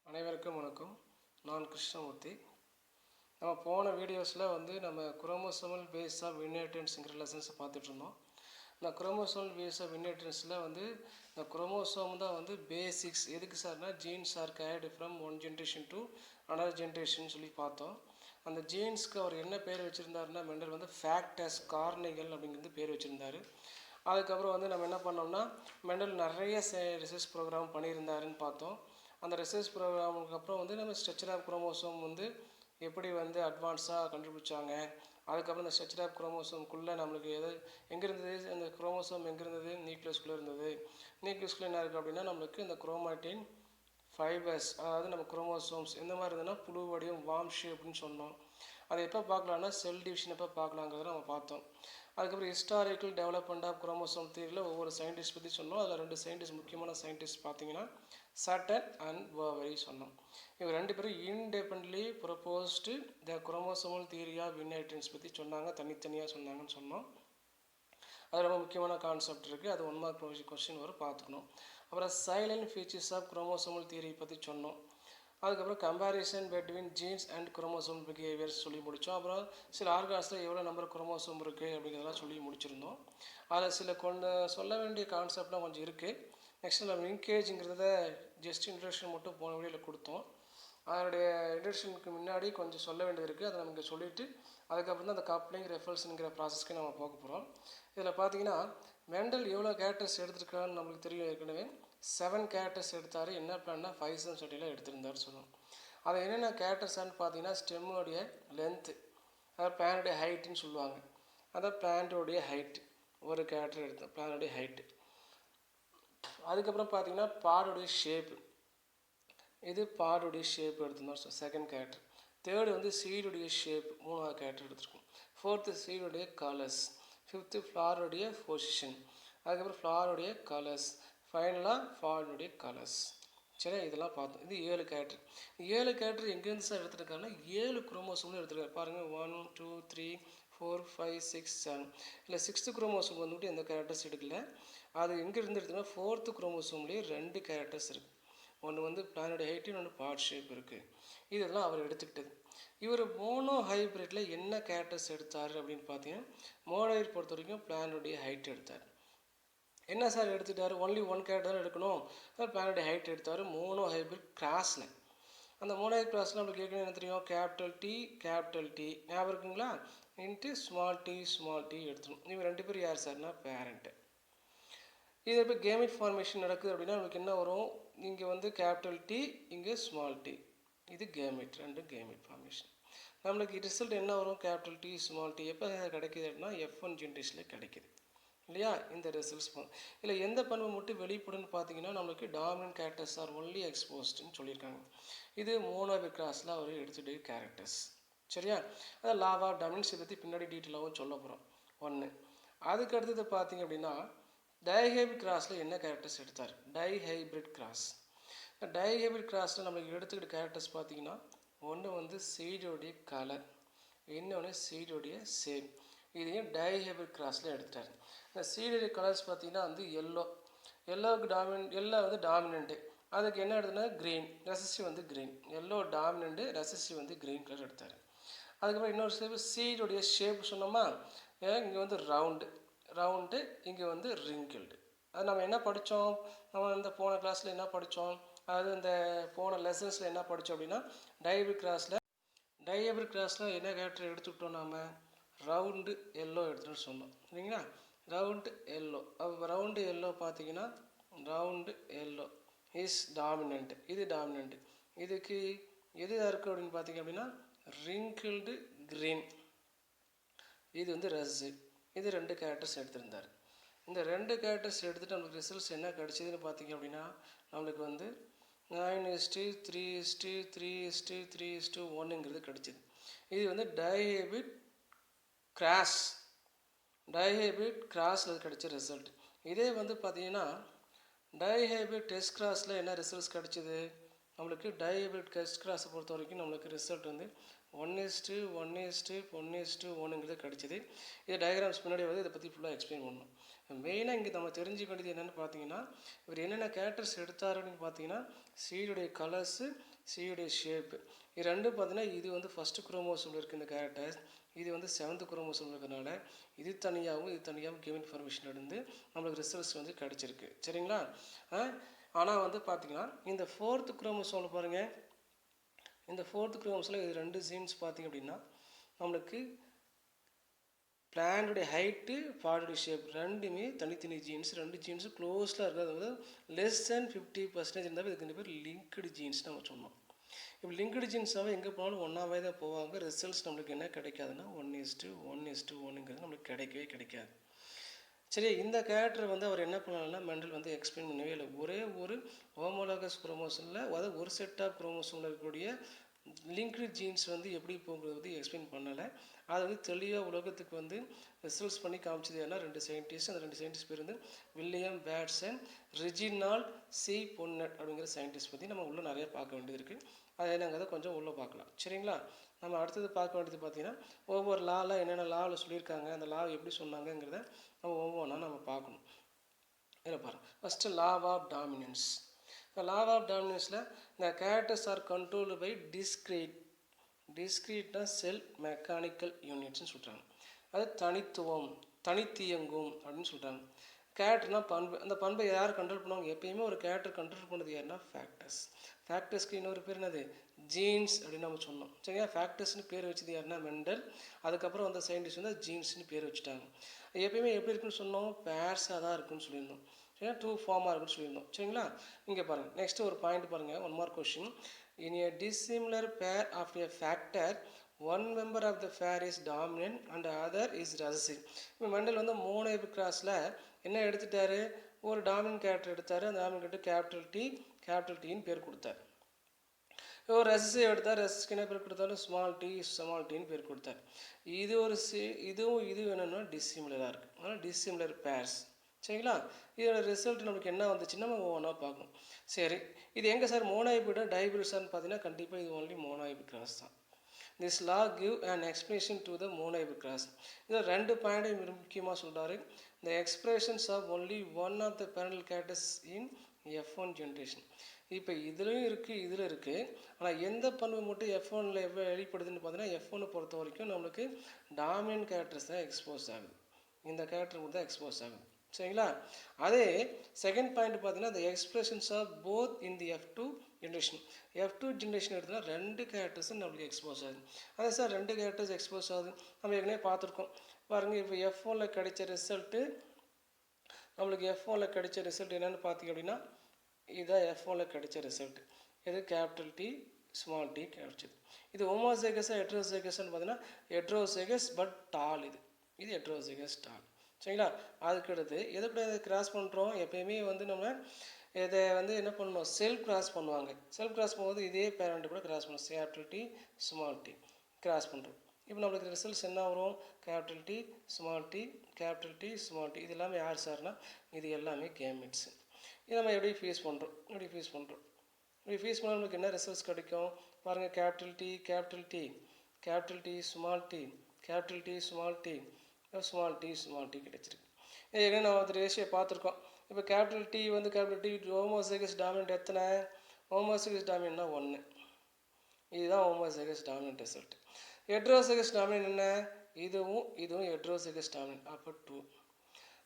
அனைவருக்கும் வணக்கம். நான் கிருஷ்ணமூர்த்தி. நம்ம போன வீடியோஸில் நம்ம குரோமோசோமல் பேஸ் ஆஃப் இன்ஹெரிட்டன்ஸுங்கிற லெசன்ஸை பார்த்துட்ருந்தோம். இந்த குரோமோசோமல் பேஸ் ஆஃப் இன்ஹெரிட்டன்ஸில் இந்த குரோமோசோம் தான் பேசிக்ஸ். எதுக்கு சார்னா genes are carried from one generation to another generation சொல்லி பார்த்தோம். அந்த ஜீன்ஸ்க்கு அவர் என்ன பேர் வச்சுருந்தாருன்னா மெண்டல் ஃபேக்டஸ் கார்னிகல் அப்படிங்கிறது பேர் வச்சுருந்தார். அதுக்கப்புறம் நம்ம என்ன பண்ணோம்னா மெண்டல் நிறைய ரிசர்ச் ப்ரோக்ராம் பண்ணியிருந்தாருன்னு பார்த்தோம். அந்த ரிசர்ச் ப்ரோக்ராமுக்கு அப்புறம் நம்ம ஸ்ட்ரக்சர் ஆஃப் குரோமோசோம் எப்படி அட்வான்ஸாக கண்டுபிடிச்சாங்க. அதுக்கப்புறம் இந்த ஸ்ட்ரக்சர் ஆஃப் குரோமோசோம்குள்ளே நம்மளுக்கு எங்கே இருந்தது, அந்த குரோமோசோம் எங்கே இருந்தது, நியூக்ளியஸ்குள்ளே இருந்தது. நியூக்ளியஸ்குள்ளே என்ன இருக்குது அப்படின்னா நம்மளுக்கு இந்த குரோமாட்டின் ஃபைபர்ஸ், அதாவது நம்ம குரோமோசோம்ஸ் எந்த மாதிரி இருந்ததுன்னா புழு வடிவம் வார்ம் ஷேப்னு சொன்னோம். அதை எப்போ பார்க்கலான்னா செல் டிவிஷன் எப்போ பார்க்கலாங்கிறத நம்ம பார்த்தோம். அதுக்கப்புறம் ஹிஸ்டாரிக்கல் டெவலப்மெண்ட் ஆஃப் குரோமோசோம் தியரியில் ஒவ்வொரு சயின்டிஸ்ட் பற்றி சொன்னோம். அதில் 2 சயின்டிஸ்ட் முக்கியமான சயின்டிஸ்ட் பார்த்தீங்கன்னா சட்டன் அண்ட் பர்வரி சொன்னோம். இவங்க 2 பேரும் independently proposed the chromosomal theory of inheritance பற்றி சொன்னாங்க, தனித்தனியாக சொன்னாங்கன்னு சொன்னோம். அது ரொம்ப முக்கியமான கான்செப்ட் இருக்குது. அது 1 மார்க் கொஸ்டின் வரும், பார்த்துக்கணும். அப்புறம் salient features of chromosomal theory பற்றி சொன்னோம். அதுக்கப்புறம் comparison between genes and chromosome behaviours சொல்லி முடித்தோம். அப்புறம் சில ஆர்கான்ஸில் எவ்வளோ நம்பர் குரோமோசோம் இருக்குது அப்படிங்கிறதெல்லாம் சொல்லி முடிச்சிருந்தோம். அதில் சில சொல்ல வேண்டிய கான்செப்ட்லாம் கொஞ்சம் இருக்குது. நெக்ஸ்ட் நம்ம லிங்கேஜுங்கிறத ஜஸ்ட் இன்ட்ரடக்ஷன் மட்டும் போன வீடியோவில் கொடுத்தோம். அதனுடைய இன்ட்ரடக்ஷனுக்கு முன்னாடி கொஞ்சம் சொல்ல வேண்டியது இருக்குது. அதை நமக்கு சொல்லிவிட்டு அதுக்கப்புறம் தான் அந்த கப்ளிங் ரெஃபரன்ஸுங்கிற ப்ராசஸ்க்கு நம்ம போக போகிறோம். இதில் பார்த்தீங்கன்னா மெண்டல் எவ்வளோ கேரக்டர்ஸ் எடுத்துருக்கான்னு நம்மளுக்கு தெரியும். ஏற்கனவே 7 கேரக்டர்ஸ் எடுத்தார். என்ன பிளான்னா 5 சொல்லியில் எடுத்திருந்தார் சொல்லணும். அது என்னென்ன கேரக்டர்ஸான்னு பார்த்தீங்கன்னா ஸ்டெம்முடைய லென்த்து, அதாவது பிளானுடைய ஹைட்டுன்னு சொல்லுவாங்க. அதான் பிளான்டோடைய ஹைட்டு ஒரு கேரக்டர் எடுத்தோம், பிளானுடைய ஹைட்டு. அதுக்கப்புறம் பார்த்தீங்கன்னா பாடுடைய ஷேப்பு, இது பாடுடைய ஷேப் எடுத்திருந்தோம், செகண்ட் கேரக்டர். தேர்டு சீடுடைய ஷேப், 3ஆவது கேரக்டர் எடுத்துருக்கோம். 4th சீடுடைய colours. 5th ஃப்ளாருடைய position. அதுக்கப்புறம் ஃப்ளாருடைய கலர்ஸ். ஃபைனலாக ஃபாலுடைய கலர்ஸ். சரி, இதெல்லாம் பார்த்தோம். இது 7 கேரக்டர். 7 கேரக்டர் எங்கேருந்து சார் எடுத்துருக்காங்கன்னா 7 குரோமோசோம்னு எடுத்துருக்காரு. பாருங்கள், 1 2 3 4 5 6 7. இல்லை 6th குரோமோசோம் எந்த கேரக்டர்ஸ் எடுக்கல. அது எங்கேருந்து எடுத்துன்னா 4th குரோமோசோம்லேயே 2 கேரக்டர்ஸ் இருக்குது. ஒன்று பிளானுடைய ஹைட்டு, இன்னொன்று பார்ட் ஷேப் இருக்குது. இதெல்லாம் அவர் எடுத்துக்கிட்டது. இவர் மோனோ ஹைப்ரிட்டில் என்ன கேரக்டர்ஸ் எடுத்தார் அப்படின்னு பார்த்தீங்கன்னா மோனோஹைப்ரிட் பொறுத்த வரைக்கும் பிளானுடைய ஹைட் எடுத்தார். என்ன சார் எடுத்துட்டார், ஒன்லி 1 கேரக்டர் எடுக்கணும், பிளானுடைய ஹைட் எடுத்தார் மோனோ ஹைப்ரிட் கிராஸில். அந்த மோனோ ஹைப்ரிட் கிராஸில் நம்மளுக்கு ஏற்கனவே என்ன தெரியும், கேபிட்டல் டி ஞாபகம் இருக்குங்களா, இன்ட்டு ஸ்மால் டி எடுத்துக்கணும். இவங்க 2 பேர் யார் சார்னா பேரண்ட்டு. இது இப்போ கேமிட் ஃபார்மேஷன் நடக்குது அப்படின்னா நம்மளுக்கு என்ன வரும், இங்கே கேபிட்டல் டி, இங்கே ஸ்மால் டி, இது கேமிட், 2 கேமிட் ஃபார்மேஷன். நம்மளுக்கு ரிசல்ட் என்ன வரும், கேபிட்டல் டி ஸ்மால் டி எப்போ கிடைக்கிது அப்படின்னா F1 ஜென்ரேஷனில் கிடைக்கிது இல்லையா. இந்த ரிசல்ட்ஸ் இல்லை எந்த பண்பு மட்டும் வெளிப்படுன்னு பார்த்தீங்கன்னா நம்மளுக்கு டாமினன்ட் கேரக்டர்ஸ் ஆர் ஒன்லி எக்ஸ்போஸ்டுன்னு சொல்லியிருக்காங்க. இது மோனோஹைப்ரிட் கிராஸில் அவர் எடுத்துகிட்டு கேரக்டர்ஸ். சரியா, அதான் லா ஆஃப் டாமினன்ஸ் இதை பற்றி பின்னாடி டீட்டெயிலாகவும் சொல்ல போகிறோம். 1. அதுக்கு அடுத்தது பார்த்தீங்க அப்படின்னா டைஹைப்ரிட் கிராஸில் என்ன கேரக்டர்ஸ் எடுத்தார், டைஹைப்ரிட் கிராஸ். டைஹைப்ரிட் கிராஸில் நம்மளுக்கு எடுத்துக்கிட்ட கேரக்டர்ஸ் பார்த்தீங்கன்னா ஒன்று சீடோடைய கலர், இன்னொன்று சீடோடைய ஷேப். இதையும் டைஹைப்ரிட் கிராஸில் எடுத்துட்டார். இந்த சீடோடைய கலர்ஸ் பார்த்தீங்கன்னா எல்லோவுக்கு டாமினண்ட்டு. அதுக்கு என்ன எடுத்துனா green, recessive green. Yellow dominant, recessive green colour எடுத்தார். அதுக்கப்புறம் இன்னொரு ஷேப் சீடோடைய ஷேப் சொன்னோமா, இங்கே ரவுண்டு, இங்கே ரிங்கிள்டு. அது நம்ம என்ன படித்தோம், நம்ம இந்த போன கிளாஸில் என்ன படித்தோம், அதாவது இந்த போன லெசன்ஸில் என்ன படித்தோம் அப்படின்னா டைஹைப்ரிட் கிராஸில் என்ன கேரக்டர் எடுத்துக்கிட்டோம், நாம் ரவுண்டு எல்லோ எடுத்துகிட்டு சொன்னோம் இல்லைங்களா. ரவுண்டு எல்லோ, அப்போ ரவுண்டு எல்லோ பார்த்தீங்கன்னா ரவுண்டு எல்லோ இஸ் டாமினண்ட், இது டாமினண்ட்டு. இதுக்கு எது இருக்குது அப்படின்னு பார்த்தீங்க அப்படின்னா ரிங்கிள்டு க்ரீன், இது ரெசிவ். இது 2 கேரக்டர்ஸ் எடுத்திருந்தார். இந்த 2 கேரக்டர்ஸ் எடுத்துகிட்டு நம்மளுக்கு ரிசல்ட்ஸ் என்ன கிடச்சிதுன்னு பார்த்தீங்க அப்படின்னா நம்மளுக்கு 9:3:3:3:1ங்கிறது கிடச்சிது. இது டைஹைப்ரிட் கிராஸில் கிடச்ச ரிசல்ட். இதே பார்த்தீங்கன்னா டைஹைப்ரிட் டெஸ்ட் கிராஸில் என்ன ரிசல்ட்ஸ் கிடச்சிது, நம்மளுக்கு டைஹைப்ரிட் டெஸ்ட் கிராஸை பொறுத்த வரைக்கும் நம்மளுக்கு ரிசல்ட் 1:1:1:1ங்கிறது கிடச்சிது. இது டயக்ராம்ஸ் முன்னாடி இதை பற்றி ஃபுல்லாக எக்ஸ்பிளைன் பண்ணணும். மெயினாக இங்கே நம்ம தெரிஞ்சுக்க வேண்டியது என்னென்னு பார்த்தீங்கன்னா, இவர் என்னென்ன கேரக்டர்ஸ் எடுத்தார் அப்படின்னு பார்த்தீங்கன்னா, சீடுடைய கலர்ஸு, சீடுடைய ஷேப்பு, இது ரெண்டும் பார்த்தீங்கன்னா இது வந்து ஃபஸ்ட்டு குரோமோசோமில் இருக்குது இந்த கேரக்டர்ஸ், இது வந்து 7th குரோமோசோமில் இருக்கிறனால இது தனியாகவும் கிவ் இன்ஃபர்மேஷன் இருந்து நம்மளுக்கு ரிசல்ட்ஸ் வந்து கிடச்சிருக்கு. சரிங்களா? ஆனால் வந்து பார்த்தீங்கன்னா இந்த 4th குரோமோசோமில் பாருங்கள், இந்த 4th குரோமோசோமில் இது 2 ஜீன்ஸ் பார்த்தீங்க அப்படின்னா நம்மளுக்கு பிளான்டுடைய ஹைட்டு, பாடியுடைய ஷேப் ரெண்டுமே தனித்தனி ஜீன்ஸ், 2 ஜீன்ஸும் க்ளோஸில் இருக்கிறது வந்து லெஸ் தேன் 50% இருந்தால் இதுக்கு பேர் லிங்க்டு ஜீன்ஸ் நம்ம சொன்னோம். இப்போ லிங்க்டு ஜீன்ஸாகவே எங்கே போனாலும் ஒன்றாவே தான் போவாங்க. ரிசல்ட்ஸ் நம்மளுக்கு என்ன கிடைக்காதுன்னா 1:1:1ங்கிறது நம்மளுக்கு கிடைக்கவே கிடைக்காது. சரி, இந்த கேரக்டர் வந்து அவர் என்ன பண்ணலாம்னா மெண்டல் வந்து எக்ஸ்பிளைன் பண்ணவே இல்லை. ஒரே ஒரு ஹோமோலாகஸ் குரோமோசோமில், அதாவது ஒரு செட் ஆஃப் குரோமோசோமில் இருக்கக்கூடிய லிங்க்டு ஜீன்ஸ் வந்து எப்படி போகிறது வந்து எக்ஸ்பிளைன் பண்ணலை. அதை வந்து தெளிவாக உலகத்துக்கு வந்து ரிசல்ட்ஸ் பண்ணி காமிச்சது ஏன்னா 2 சயின்டிஸ்ட். அந்த 2 சயின்டிஸ்ட் பேர் வந்து வில்லியம் பேட்சன், ரெஜினால்ட் சி பொன்னட் அப்படிங்கிற சயின்டிஸ்ட் பற்றி நம்ம உள்ளே நிறைய பார்க்க வேண்டியது இருக்குது. அதை நாங்கள் அதை கொஞ்சம் உள்ளே பார்க்கலாம். சரிங்களா? நம்ம அடுத்தது பார்க்க வேண்டியது பார்த்திங்கன்னா ஒவ்வொரு லாவில் என்னென்ன லாவில் சொல்லியிருக்காங்க, அந்த லா எப்படி சொன்னாங்கங்கிறத நம்ம ஒவ்வொன்றா நம்ம பார்க்கணும். இதில் பாருங்கள், ஃபஸ்ட்டு லா ஆஃப் டாமினன்ஸ். இந்த லா ஆஃப் டாமினன்ஸில் இந்த கேரக்டர்ஸ் ஆர் கண்ட்ரோல்டு பை டிஸ்க்ரீட்னா செல் மெக்கானிக்கல் யூனிட்ஸ்னு சொல்கிறாங்க. அது தனித்தியங்கும் அப்படின்னு சொல்கிறாங்க. கேரக்டர்னா பண்பு, அந்த பண்பை யார் கண்ட்ரோல் பண்ணுவாங்க? எப்பயுமே ஒரு கேரக்டர் கண்ட்ரோல் பண்ணது யாருன்னா ஃபேக்டர்ஸ்க்கு இன்னொரு பேர் என்னது? ஜீன்ஸ் அப்படின்னு நம்ம சொன்னோம். சரிங்களா? ஃபேக்டர்ஸ்னு பேர் வச்சது யாருன்னா மெண்டல். அதுக்கப்புறம் அந்த சயின்டிஸ்ட் வந்து ஜீன்ஸ்னு பேர் வச்சுட்டாங்க. எப்பயுமே எப்படி இருக்குன்னு சொன்னோம்? பேர்ஸாக தான் இருக்குன்னு சொல்லியிருந்தோம். சரிங்களா? 2 ஃபார்மாக இருக்குன்னு சொல்லியிருந்தோம். சரிங்களா? இங்கே பாருங்கள், நெக்ஸ்ட் ஒரு பாயிண்ட் பாருங்கள், one mark question. In a dissimilar pair of a factor, one member of the pair is dominant and the other is recessive. இப்போ மெண்டல் வந்து மோனோஹைபிரிட் கிராஸில் என்ன எடுத்துட்டாரு? ஒரு டாமினன்ட் கேரக்டர் எடுத்தார். அந்த டாமினன்ட் கேபிட்டல் டின்னு பேர் கொடுத்தார். ஒரு ரெசசிவ் எடுத்தார். ரெசஸ்க்கு என்ன பேர் கொடுத்தாரு? ஸ்மால் டின்னு பேர் கொடுத்தார். இது ஒரு இதுவும் என்னென்னா டிஸ்சிமிலராக இருக்குது. அதனால் டிஸ்சிமிலர் பேர்ஸ். சரிங்களா? இதோட ரிசல்ட் நம்மளுக்கு என்ன வந்துச்சுன்னா நம்ம ஒவ்வொன்றா பார்க்கணும். சரி, இது எங்கே சார் மோனோஹைபிரிட்டா டைபிரிட்ஸான்னு பார்த்தீங்கன்னா கண்டிப்பாக இது ஒன்லி மோனோஹைபிரிட் கிராஸ் தான். This law give and explanation to the monohybrid cross. இதில் 2 பாயிண்ட்டையும் முக்கியமாக சொல்கிறாரு. The expressions of only one of the parental characters in F1 generation. இப்போ இதுலையும் இருக்குது, இதில் இருக்குது. ஆனால் எந்த பண்பு மட்டும் F1ல் வெளிப்படுதுன்னு பார்த்தீங்கன்னா F1 பொறுத்த வரைக்கும் நம்மளுக்கு டாமினன்ட் கேரக்டர்ஸ் தான் எக்ஸ்போஸ் ஆகுது. இந்த கேரக்டர் மட்டும் தான் எக்ஸ்போஸ் ஆகுது. சரிங்களா? அதே செகண்ட் பாயிண்ட் பார்த்தீங்கன்னா the expressions are both in the F2 generation எடுத்தோம்னா 2 கேரக்டர்ஸும் நம்மளுக்கு எக்ஸ்போஸ் ஆகுது. அதே சார் 2 கேரக்டர்ஸ் எக்ஸ்போஸ் ஆகுது நம்ம ஏற்கனவே பார்த்துருக்கோம் பாருங்கள். இப்போ F1ல் கிடைச்ச ரிசல்ட்டு நம்மளுக்கு F1ல் கிடைச்ச ரிசல்ட் என்னென்னு பார்த்தீங்க அப்படின்னா இதுதான் F1ல் கிடைச்ச ரிசல்ட். இது கேபிட்டல் T ஸ்மால் t கிடைச்சது. இது ஹோமோசைகஸாக ஹெட்ரோசைகஸ்ன்னு பார்த்தீங்கன்னா ஹெட்ரோசைகஸ் பட் டால். இது ஹெட்ரோசைகஸ் டால். சரிங்களா? அதுக்கு அடுத்து எதை கூட கிராஸ் பண்ணுறோம்? எப்பயுமே வந்து நம்ம இதை வந்து என்ன பண்ணணும்? செல்ஃப் கிராஸ் பண்ணுவாங்க. செல்ஃப் கிராஸ் பண்ணும்போது இதே பேரண்ட் கூட கிராஸ் பண்ணுவோம். Capital T small t cross பண்ணுறோம். இப்போ நம்மளுக்கு ரிசல்ட்ஸ் என்ன வரும்? Capital T small t, capital T small t. இது எல்லாமே யார் சார்னா இது எல்லாமே கேமெட்ஸு. இது நம்ம எப்படி ஃபேஸ் பண்ணுறோம்? இப்படி ஃபேஸ் பண்ணால் நம்மளுக்கு என்ன ரிசல்ட்ஸ் கிடைக்கும் பாருங்கள். Capital T small t, capital T small t, small t கிடைச்சிருக்கு. ஏன்னா நம்ம அந்த ரேஷியோ பார்த்துருக்கோம். இப்போ கேபிட்டல் T வந்து கேபிட்டல் T ஹோமோசைகஸ் டாமினன்ட் எத்தனை? ஹோமோசைகஸ் டாமினன்ட்னா 1. இதுதான் homozygous dominant result. Heterozygous dominant என்ன? இதுவும் ஹெட்ரோசைகஸ் டாமினன்ட், அப்போ 2.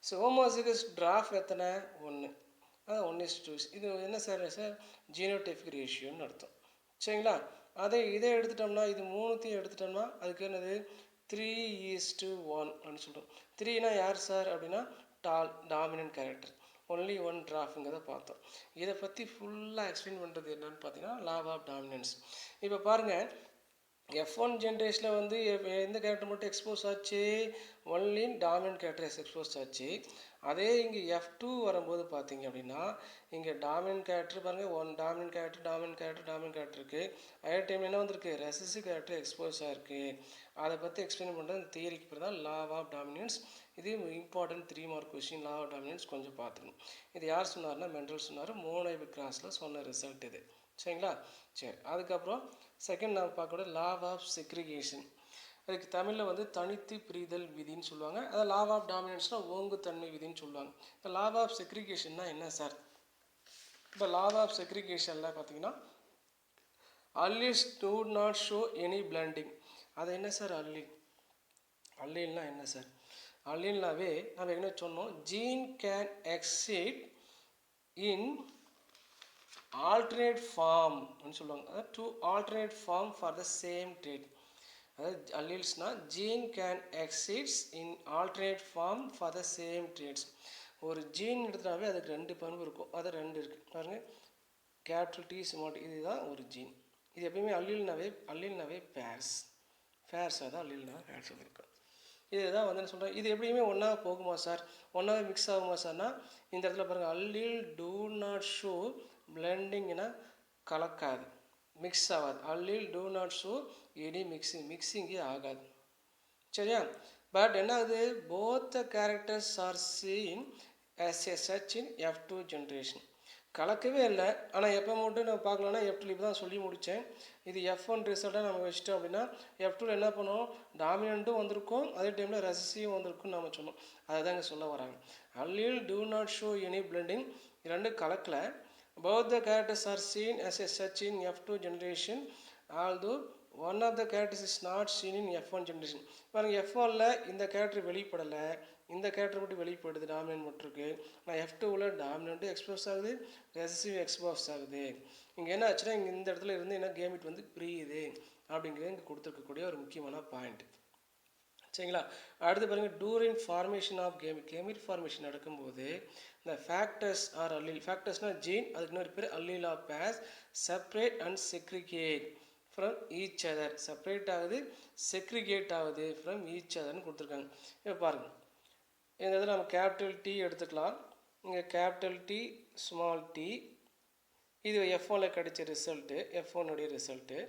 ஸோ ஹோமோசைகஸ் டிராஃப் எத்தனை? 1. அதான் 1:2. இது என்ன சார் ஜீனோடைபிக் ரேஷியோன்னு அர்த்தம். சரிங்களா? இதை எடுத்துட்டோம்னா இது 3த்தையும் எடுத்துட்டோம்னா அதுக்கு என்னது 3:1 அப்படின்னு சொல்கிறோம். 3னா யார் சார் அப்படின்னா டாமினன்ட் கேரக்டர். ஒன்லி 1 டிராஃப்ங்கிறத பார்த்தோம். இதை பற்றி ஃபுல்லாக எக்ஸ்பிளைன் பண்ணுறது என்னன்னு பார்த்தீங்கன்னா லா ஆஃப் டாமினன்ஸ். இப்போ பாருங்கள், F1 ஜென்ரேஷனில் வந்து எந்த கேரக்டர் மட்டும் எக்ஸ்போஸ் ஆச்சு? ஒன்லி டாமினன்ட் கேரக்டர் எக்ஸ்போஸ் ஆச்சு. அதே இங்கே F2 வரும்போது பார்த்தீங்க அப்படின்னா இங்கே டாமினன்ட் கேரக்டர் பாருங்கள், 1 டாமினன்ட் கேரக்டர் இருக்குது. அதே டைம் என்ன வந்திருக்கு? ரெசசிவ் கேரக்டர் எக்ஸ்போஸ் ஆகிருக்கு. அதை பற்றி எக்ஸ்பிளைன் பண்ணுறது இந்த தியரிக்கு பேர் தான் லா ஆஃப் டாமினன்ஸ். இது important 3 mark question. Law of dominance கொஞ்சம் பார்த்துக்கணும். இது யார் சொன்னார்னா மெண்டல் சொன்னார். மோனோஹைபிரிட் கிராஸில் சொன்ன ரிசல்ட் இது. சரிங்களா? சரி, அதுக்கப்புறம் செகண்ட் நாம் பார்க்கக்கூடிய லா ஆஃப் செக்ரிகேஷன். அதுக்கு தமிழில் வந்து தனித்து பிரிதல் விதின்னு சொல்லுவாங்க. அதை லா ஆஃப் டாமினன்ஸ்னால் ஓங்குத்தன்மை விதின்னு சொல்லுவாங்க. இப்போ லா ஆஃப் செக்ரிகேஷன்னா என்ன சார்? இப்போ லா ஆஃப் செக்ரிகேஷனில் பார்த்தீங்கன்னா alleles do not show any blending. அது என்ன சார் அல்லீல்? அல்லீல்னா என்ன சார்? அல்லீல்னாவே நம்ம என்ன சொன்னோம், gene can exist in alternate form ன்னு சொல்லுவாங்க. அதாவது two alternate form for the same trait. அதாவது அல்லீல்ஸ்னா gene can exists in alternate form for the same traits. ஒரு ஜீன் எடுத்தாவே அதுக்கு ரெண்டு பண்பு இருக்கும். அது ரெண்டு இருக்குது பாருங்க, கேபிட்டல் டி ஸ்மால் டி, இதுதான் ஒரு ஜீன். இது எப்பயுமே அல்லீல்னாவே பேர்ஸ் தான் அல்லீல்னாவே பேர்ஸ் இருக்கும். இதுதான் வந்து என்ன சொல்கிறேன், இது எப்படியுமே ஒன்றா போகுமா சார், ஒன்றாவே மிக்ஸ் ஆகுமா சார்னா இந்த இடத்துல பாருங்கள், அல்லீல் டூ நாட் ஷோ பிளெண்டிங்னா கலக்காது, மிக்ஸ் ஆகாது. Allele do not show any மிக்சிங்கே ஆகாது, சரியா? பட் என்ன ஆகுது, both the characters are seen as a such in F2 generation. கலக்கவே இல்லை, ஆனால் எப்போ மட்டும் நம்ம பார்க்கலாம்னா F2 இப்போ தான் சொல்லி முடித்தேன். இது F1 ரிசல்ட்டாக நம்ம வச்சிட்டோம் அப்படின்னா F2 என்ன பண்ணுவோம், டாமினண்ட்டும் வந்திருக்கும், அதே டைமில் ரெசசிவும் வந்திருக்கும்னு நம்ம சொன்னோம். அதை தான் இங்கே சொல்ல வராங்க. Allele do not show any blending, ரெண்டு கலக்கலை. both the characters are seen as a such in F2 generation, although one of the characters is not seen in F1 generation. பாருங்க, F1ல இந்த கேரக்டர் வெளிப்படலை, இந்த கேரக்டர் மட்டும் வெளிப்படுது, டாமினன்ட் மட்டும் இருக்கு. ஆனால் F2ல டாமினன்ட் எக்ஸ்போஸ் ஆகுது, ரெசசிவ் எக்ஸ்போஸ் ஆகுது. இங்கே என்ன ஆச்சுன்னா, இங்கே இந்த இடத்துல இருந்து என்ன கேமிட் வந்து பிரியுது அப்படிங்கிறது இங்கே கொடுத்துருக்கக்கூடிய ஒரு முக்கியமான பாயிண்ட், சரிங்களா? அடுத்து பாருங்கள், during formation of gamete formation நடக்கும்போது இந்த ஃபேக்டர்ஸ் ஆர் அல்லீல், ஃபேக்டர்ஸ்னால் ஜீன், அதுக்கு இன்னொரு பேர் allele of pairs, separate and segregate from each other, separate ஆகுது, செக்ரிகேட் ஆகுது ஃப்ரம் ஈச் அதர்னு கொடுத்துருக்காங்க. இப்போ பாருங்கள், இந்த இதில் நம்ம கேபிட்டல் டி எடுத்துக்கலாம், இங்கே கேபிட்டல் டி ஸ்மால் டி, இது F1ல கிடைச்ச ரிசல்ட்டு, F1உடைய ரிசல்ட்டு.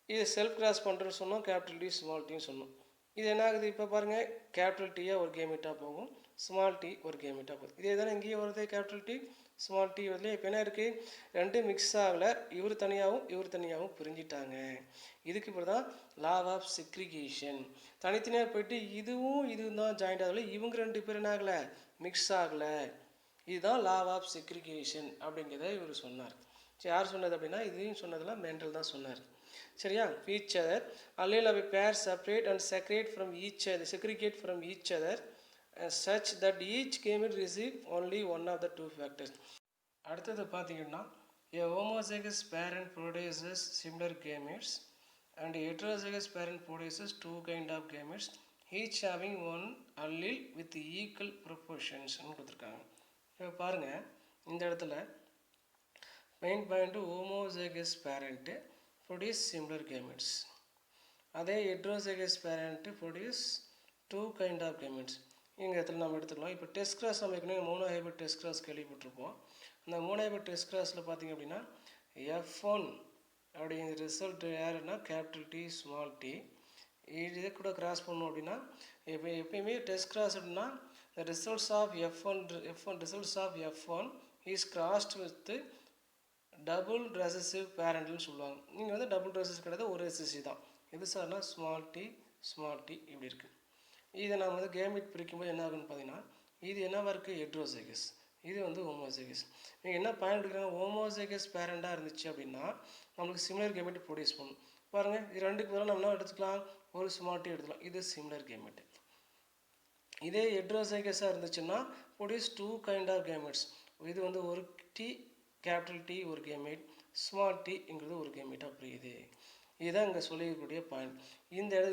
இது செல்ஃப் கிராஸ் பண்ணுறதுன்னு சொன்னோம், கேபிட்டல் டி ஸ்மால் டின்னு சொன்னோம். இது என்ன ஆகுது, இப்போ பாருங்கள், கேபிட்டல் டியாக ஒரு கேமிட்டாக போகும், ஸ்மால் டி ஒரு கேமிட்டாக போகுது. இதே தானே இங்கேயே வருது, கேபிட்டல் டி ஸ்மால் டி வருது. இப்போ என்ன இருக்குது, ரெண்டு மிக்ஸ் ஆகலை, இவர் தனியாகவும் பிரிஞ்சிட்டாங்க. இதுக்கு இப்போ தான் லா ஆஃப் செக்ரிகேஷன். தனித்தனியாக போயிட்டு இதுவும் தான் ஜாயிண்ட் ஆகலை, இவங்க ரெண்டு பேர் என்ன ஆகலை, மிக்ஸ் ஆகலை. இதுதான் லா ஆஃப் செக்ரிகேஷன் அப்படிங்கிறத இவர் சொன்னார். சரி, யார் சொன்னது அப்படின்னா, இதையும் சொன்னதெல்லாம் மெண்டல் தான் சொன்னார், சரியா? each other allele of a pair separate and segregate from each other such that each gamete receive only one of the two factors. அடுத்தது பார்த்தீங்கன்னா, a homozygous parent produces similar gametes and a heterozygous parent produces two kind of gametes each having one allele with equal proportions ன்னு கொடுத்துருக்காங்க. இப்போ பாருங்கள், இந்த இடத்துல main point homozygous parent produce similar gametes, அதே heterozygous parent produce two kind of gametes. இந்த இடத்துல நம்ம எடுத்துக்கலாம். இப்போ டெஸ்ட் கிராஸ் நம்ம ஏற்கனவே மோனோ ஹைபிரிட் டெஸ்ட் கிராஸ் கேள்விப்பட்டிருப்போம். அந்த மோனோ ஹைபிரிட் டெஸ்ட் கிராஸில் பார்த்திங்க அப்படின்னா F1 அப்படிங்கிற ரிசல்ட் யாருன்னா கேபிட்டல் டி ஸ்மால் டி. இதை கூட கிராஸ் பண்ணோம் அப்படின்னா எப்பயுமே டெஸ்ட் கிராஸ் அப்படின்னா the results of F1 is crossed with double recessive பேரண்ட்னு சொல்லுவாங்க. நீங்கள் வந்து டபுள் ரெசசிவ் கிடையாது, ஒரு ரெசசிவ் தான். எது சார்னா ஸ்மால் டி இப்படி இருக்குது. இதை நம்ம வந்து கேமிட் பிரிக்கும்போது என்ன ஆகுன்னு பார்த்தீங்கன்னா, இது என்னவா இருக்குது, ஹெட்ரோசைகஸ், இது வந்து ஹோமோசைகஸ். நீங்கள் என்ன பாயிண்ட் எடுக்கிறாங்க, ஹோமோசைகஸ் பேரண்டாக இருந்துச்சு அப்படின்னா நம்மளுக்கு சிமிலர் கேமெட் ப்ரொடியூஸ் பண்ணும். பாருங்கள், இது ரெண்டுக்கு பதிலாக நம்ம என்ன எடுத்துக்கலாம், ஒரு ஸ்மால் டி எடுத்துக்கலாம், இது சிமிலர் கேமெட். இதே ஹெட்ரோசைகஸாக இருந்துச்சுன்னா produce two kind of gametes. இது வந்து ஒரு டி கேபிட்டல் டி ஒரு கேமேட், ஸ்மால் டிங்கிறது ஒரு கேமேட்டாக புரியுது. இதுதான் இங்கே சொல்லிக்கக்கூடிய பாயிண்ட்.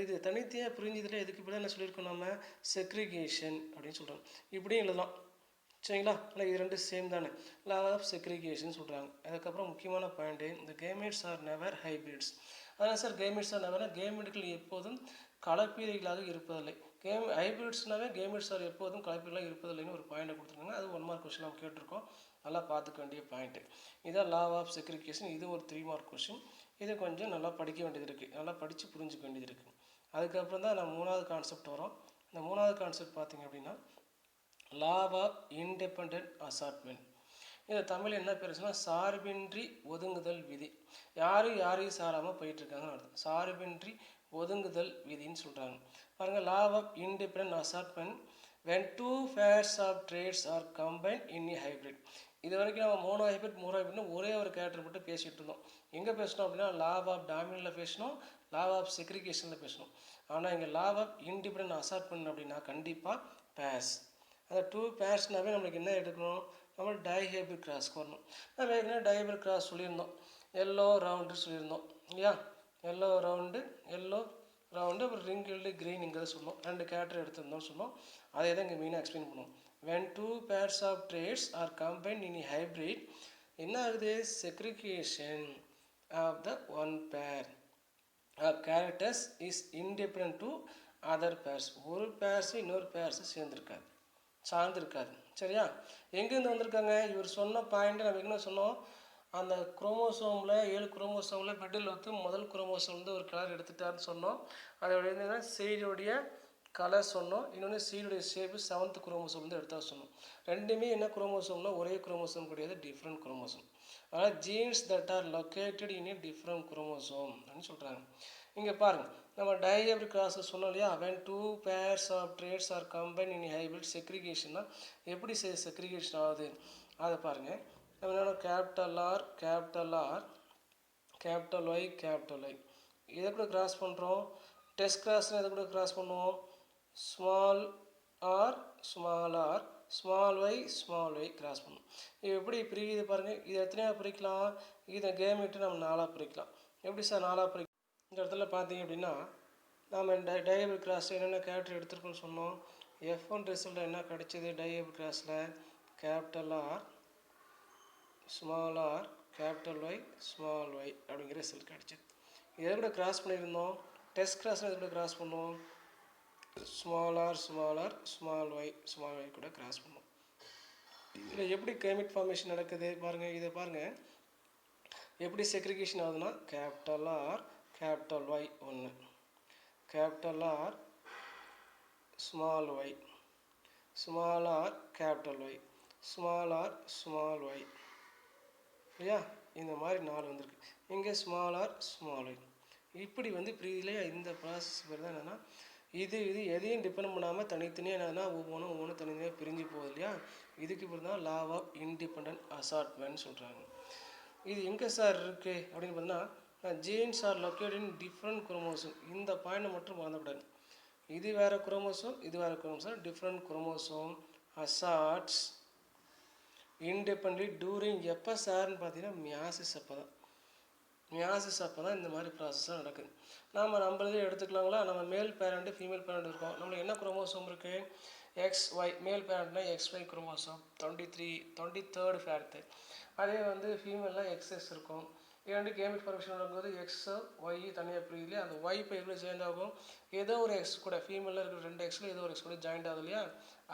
இது தனித்தனியாக புரிஞ்சதில் எதுக்கு இப்படி தான் என்ன சொல்லியிருக்கோம், நம்ம செக்ரிகேஷன் அப்படின்னு சொல்கிறோம். இப்படியும் எழுதலாம், சரிங்களா? இல்லை இது ரெண்டு சேம் தானே, லா ஆஃப் செக்ரிகேஷன் சொல்கிறாங்க. அதுக்கப்புறம் முக்கியமான பாயிண்ட்டு, இந்த கேமேட்ஸ் ஆர் நெவர் ஹைபிரிட்ஸ். அதான் சார், கேமேட்ஸ் ஆர் நெவர்னா கேமெட்டுகள் எப்போதும் கலப்பீரைகளாக இருப்பதில்லை. ஹைபிரிட்ஸ்னாவே கேமெட்ஸ் ஆர் எப்போதும் கலப்பீரைகளாக இருப்பதில்லைன்னு ஒரு பாயிண்டை கொடுத்துருக்காங்க. அது 1 மார்க் கொஸ்டின் நம்ம கேட்டிருக்கோம், நல்லா பார்த்துக்க வேண்டிய பாயிண்ட்டு. இதுதான் லா ஆஃப் செக்ரிகேஷன். இது ஒரு 3 மார்க் கொஸ்டின். இது கொஞ்சம் நல்லா படிக்க வேண்டியது இருக்குது, நல்லா படித்து புரிஞ்சுக்க வேண்டியது இருக்குது. அதுக்கப்புறம் தான் நம்ம 3வது கான்செப்ட் வரும். இந்த 3வது கான்செப்ட் பார்த்திங்க அப்படின்னா லா ஆஃப் இண்டிபெண்டன்ட் அசார்ட்மெண்ட். இதை தமிழ் என்ன பேருச்சுன்னா சார்பின்றி ஒதுங்குதல் விதி. யாரையும் சாராமல் போயிட்டுருக்காங்கன்னு அர்த்தம். சார்பின்றி ஒதுங்குதல் விதின்னு சொல்கிறாங்க. பாருங்கள், law of independent assortment when two pairs of traits are combined in a hybrid. இது வரைக்கும் நம்ம மோனோ ஹைபிரிட்னு ஒரே ஒரு கேரக்டர் மட்டும் பேசிகிட்டு இருந்தோம். எங்கே பேசணும் அப்படின்னா லா ஆஃப் டாமினன்ட்டில் பேசணும், லா ஆஃப் செக்ரிகேஷனில் பேசணும். ஆனால் இங்கே லா ஆஃப் இண்டிபெண்டன்ட் அசார்ட்மெண்ட் அப்படின்னா கண்டிப்பாக பேர்ஸ். அந்த டூ பேர்ஸ்னாவே நம்மளுக்கு என்ன எடுக்கணும், நம்ம டைஹைபிரிட் கிராஸ்க்கு வரணும். நம்ம ஏற்கனவே டைஹைபிரிட் கிராஸ் சொல்லியிருந்தோம், எல்லோ ரவுண்டு சொல்லியிருந்தோம் இல்லையா. எல்லோ ரவுண்டு அப்புறம் ரிங்கிள்டு க்ரீனுங்கிறத சொன்னோம். 2 கேரக்டர் எடுத்திருந்தோம்னு சொன்னோம். அதை தான் இங்கே மெயினாக எக்ஸ்பிளைன் பண்ணுவோம். when two pairs of traits are combined in a hybrid, என்ன ஆகுது, segregation of the one pair of characters is independent to other pairs. ஒரு பேர்ஸ் இன்னொரு பேர்ஸ் சார்ந்திருக்காது. சரியா, எங்கேருந்து வந்திருக்காங்க, இவர் சொன்ன பாயிண்ட் நம்ம என்ன சொன்னோம், அந்த குரோமோசோமில் 7 குரோமோசோமில் மிடில் வந்து முதல் குரோமோசோம் வந்து ஒரு கலர் எடுத்துட்டாருன்னு சொன்னோம். அதோட என்னன்னா சீடுடைய கலர் சொன்னோம். இன்னொன்று சீடுடைய ஷேப்பு 7th குரோமோசோம் வந்து எடுத்தா சொன்னோம். ரெண்டுமே என்ன குரோமோசோம்னா ஒரே குரோமோசோம் கிடையாது, டிஃப்ரெண்ட் குரோமோசோம். அதனால் jeans that R located in A different chromosome அப்படின்னு சொல்கிறாங்க. இங்கே பாருங்கள், நம்ம டைஹைபிரிட் கிராஸ் சொன்னோம் இல்லையா. when two pairs of traits are combined in a hybrid, செக்ரிகேஷன்னா எப்படி செக்ரிகேஷன் ஆகுது அதை பாருங்கள். நம்ம என்னென்னா கேபிட்டல் ஆர் கேபிட்டல் ஒய் இதை கூட கிராஸ் பண்ணுறோம். டெஸ்ட் கிராஸ்னால் இதை கூட கிராஸ் பண்ணுவோம். Small R small Y cross பண்ணுவோம். இது எப்படி பிரிக்குது பாருங்கள். இது எத்தனையாக பிரிக்கலாம், இதை கேமிட்டு நம்ம 4ஆக பிரிக்கலாம். எப்படி சார் 4ஆக பிரிக்கலாம், இந்த இடத்துல பார்த்தீங்க அப்படின்னா நம்ம டைஹைபிரிட் கிராஸில் என்னென்ன கேரக்டர் எடுத்துருக்கோன்னு சொன்னோம். F1 ரிசல்ட் என்ன கிடச்சிது டைஹைபிரிட் கிராஸில், கேபிட்டல் ஆர் கேபிட்டல் ஒய் அப்படிங்கிற ரிசல்ட் கிடச்சிது. இதை கூட கிராஸ் பண்ணியிருந்தோம். டெஸ்ட் கிராஸில் இதை கூட கிராஸ் பண்ணுவோம். ஸ்மால் ஆர் ஸ்மால் ஒய் கூட கிராஸ் பண்ணுவோம். இதில் எப்படி கேமிட் ஃபார்மேஷன் நடக்குது பாருங்கள். இதை பாருங்கள் எப்படி செக்ரிகேஷன் ஆகுதுன்னா கேபிட்டல் ஆர் கேபிட்டல் ஒய் ஒன்று, capital R small Y, small R capital Y, small R small Y இல்லையா. இந்த மாதிரி 4 வந்திருக்கு. இங்கே ஸ்மால் ஆர் ஸ்மால் ஒய். இப்படி வந்து இல்லையா. இந்த ப்ராசஸ் பேர் தான் என்னென்னா இது எதையும் டிபெண்ட் பண்ணாமல் தனித்தனியாக என்னென்னா ஒவ்வொன்றும் தனித்தனியாக பிரிஞ்சு போகுது இல்லையா. இதுக்கு பேர் தான் லா ஆஃப் இண்டிபெண்டன்ட் அசார்ட்மெண்ட் சொல்கிறாங்க. இது எங்கே சார் இருக்குது அப்படின்னு பார்த்தீங்கன்னா genes are located in different chromosome. இந்த பாயிண்ட் மட்டும் மறந்துவிடாது. இது வேறு குரோமோசோம், இது வேறு chromosome, different chromosome assorts independently during எப்போ சார்னு பார்த்தீங்கன்னா மியாசிஸ் அப்போ தான் இந்த மாதிரி ப்ராசஸாக நடக்குது. நம்மளதே எடுத்துக்கலாங்களா. நம்ம மேல் பேரண்ட்டு ஃபீமேல் பேரண்ட் இருக்கோம். நம்மளுக்கு என்ன குரோமோசோம் இருக்குது, XY. மேல் பேரண்ட்னா XY குரோமோசோம் 23rd ஃபேர்த்து. அதே வந்து ஃபீமேல்லாம் XX இருக்கும். இரண்டு கேமிட் ஃபார்மேஷன் நடக்கும்போது எக்ஸ் ஒய் தனியாக பிரியுது. அந்த ஒய் இப்போ எப்படி ஜாயிண்ட் ஆகும், ஏதோ ஒரு எக்ஸ் கூட ஃபீமேலில் இருக்கிற 2 எக்ஸில் ஏதோ ஒரு எக்ஸ் கூட ஜாயிண்ட் ஆகுது இல்லையா.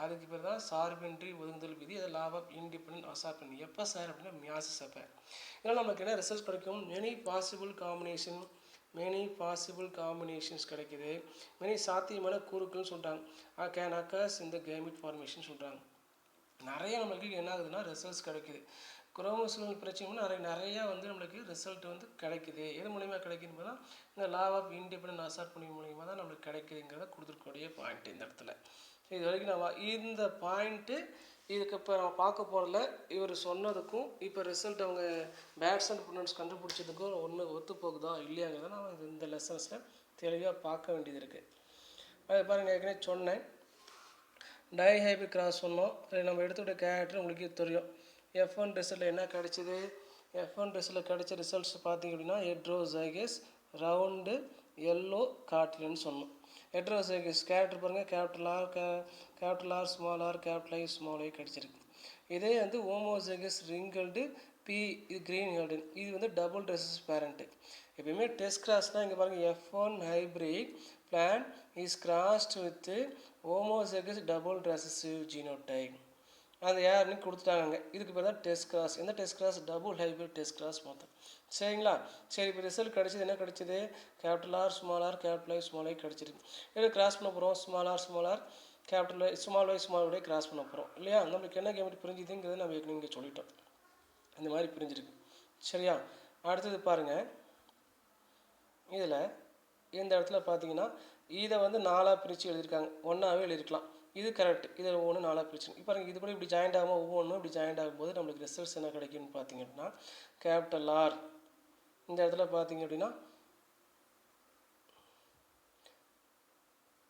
அதுக்கு பேர் தான் சார்பின்றி ஒதுங்குதல் விதி. அது லா ஆஃப் இண்டிபெண்டன்ட் அசார்ட்மெண்ட். எப்போ சார் அப்படின்னா மியாசிஸ் அப்போ. இதனால் நமக்கு என்ன ரிசல்ட் கிடைக்கும், மெனி பாசிபிள் காம்பினேஷன்ஸ் கிடைக்குது. மெனி சாத்தியமான கூறுகள்னு சொல்கிறாங்க. கேன் அக்கர்ஸ் இந்த கேமிட் ஃபார்மேஷன் சொல்கிறாங்க. நிறைய நம்மளுக்கு என்ன ஆகுதுன்னா ரிசல்ட்ஸ் கிடைக்குது. குரோமோசோமல் பிரச்சனை நிறையா வந்து நம்மளுக்கு ரிசல்ட் வந்து கிடைக்குது. எது மூலிமா கிடைக்குதுன்னு தான் இந்த லா ஆஃப் இண்டிபெண்டன்ட் அசார்ட்மெண்ட் மூலிமா தான் நம்மளுக்கு கிடைக்குதுங்கிறத கொடுத்துருக்கக்கூடிய பாயிண்ட் இந்த இடத்துல. இது வரைக்கும் நம்ம இந்த பாயிண்ட்டு இதுக்கு இப்போ நம்ம பார்க்க போகிறதில்ல. இவர் சொன்னதுக்கும் இப்போ ரிசல்ட் அவங்க பேட்ஸ் அண்ட் புனன்ஸ் கண்டுபிடிச்சதுக்கும் ஒத்து போகுதா இல்லையாங்கிறத நம்ம இந்த லெசன்ஸில் தெளிவாக பார்க்க வேண்டியது இருக்குது. அது பாருங்கள், ஏற்கனவே சொன்னேன் டைஹைபிரிட் கிராஸ் சொன்னோம். நம்ம எடுத்துக்கிட்ட கேரக்டர் உங்களுக்கு தெரியும். F1 ரிசல்ட்டில் என்ன கிடச்சிது, F1 ரிசல்ட்டில் கிடைச்ச ரிசல்ட்ஸ் பார்த்திங்க அப்படின்னா ஹெட்ரோசைகஸ் ரவுண்டு எல்லோ காட்டிலன்னு சொன்னோம். ஹெட்ரோசைகஸ் கேரக்டர் பாருங்கள், capital R small R capital I small I கிடச்சிருக்கு. இதே வந்து ஹோமோசைகஸ் ரிங்கிள்டு பி இது க்ரீன் ஹெல்டு, இது வந்து டபுள் ரெசஸ் பேரண்ட்டு. எப்பயுமே டெஸ்ட் கிராஸ்னால் இங்கே பாருங்கள் F1 hybrid plant is crossed with homozygous double recessive genotype. அது யாருன்னு கொடுத்துட்டாங்க. இதுக்கு பேர் தான் டெஸ்ட் கிராஸ். எந்த test cross, double hybrid test cross பார்த்தோம். சரிங்களா. சரி, இப்போ ரிசல்ட் கிடச்சிது. என்ன கிடச்சிது, capital R capital I small I கிடச்சிருக்கு. இதை கிராஸ் பண்ண போகிறோம். Small R capital I small Y cross பண்ண போகிறோம் இல்லையா. நம்மளுக்கு என்ன கேமிட் பிரிஞ்சுதுங்கிறத நம்ம ஏற்கனவே இங்கே சொல்லிட்டோம். இந்த மாதிரி பிரிஞ்சிருக்கு. சரியா. அடுத்தது பாருங்கள், இதில் இந்த இடத்துல பார்த்தீங்கன்னா இதை வந்து 4ஆக பிரித்து எழுதியிருக்காங்க, ஒன்றாவே எழுதிருக்கலாம். இது கரெக்ட். இதில் ஒன்று 4ஆக பிரிச்சு இப்போ இது கூட இப்படி ஜாயிண்ட் ஆகாமல் ஒவ்வொன்றும் இப்படி ஜாயிண்ட் ஆகும்போது நம்மளுக்கு ரிசல்ட்ஸ் என்ன கிடைக்கும்னு பார்த்தீங்க அப்படின்னா கேபிட்டல் ஆர். இந்த இடத்துல பார்த்தீங்க அப்படின்னா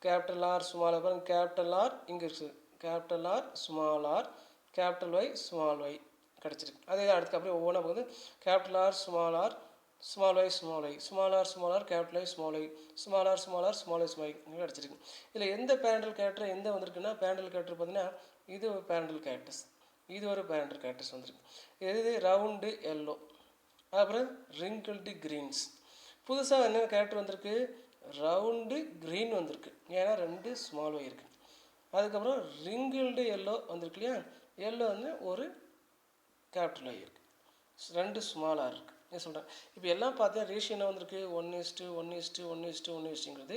கேபிட்டல் ஆர் ஸ்மால் ஆர், பாருங்க கேபிட்டல் ஆர் இங்கே இருக்குது, capital R small R, capital Y small Y கிடச்சிருக்கு. அதே அடுத்து அப்படியே ஒவ்வொன்றா போகுது, capital R small R small Y small Y, small R capital Y small Y, small R small Y small Y கிடச்சிருக்கு. இதில் எந்த பேரண்டல் கேரக்டர் எந்த வந்திருக்குன்னா பேரண்டல் கேரக்டர் பார்த்தீங்கன்னா இது ஒரு பேரண்டல் கேரக்டர்ஸ், இது ஒரு பேரண்டல் கேரக்டர்ஸ் வந்திருக்கு. இது ரவுண்டு எல்லோ, அப்புறம் ரிங்கிள்டு க்ரீன்ஸ். புதுசாக என்ன கேரக்டர் வந்திருக்கு, ரவுண்டு க்ரீன் வந்திருக்கு, ஏன்னா 2 ஸ்மால் ஒய் இருக்குது. அதுக்கப்புறம் ரிங்கிள்டு எல்லோ வந்திருக்கு இல்லையா, எல்லோ வந்து ஒரு கேபிட்டல் ஒய் இருக்குது, 2 ஸ்மாலாக இருக்குது. என்ன சொல்கிறேன் இப்போ எல்லாம் பார்த்தீங்கன்னா ரேஷியோ என்ன வந்திருக்கு 1:1:1:1:1ங்கிறது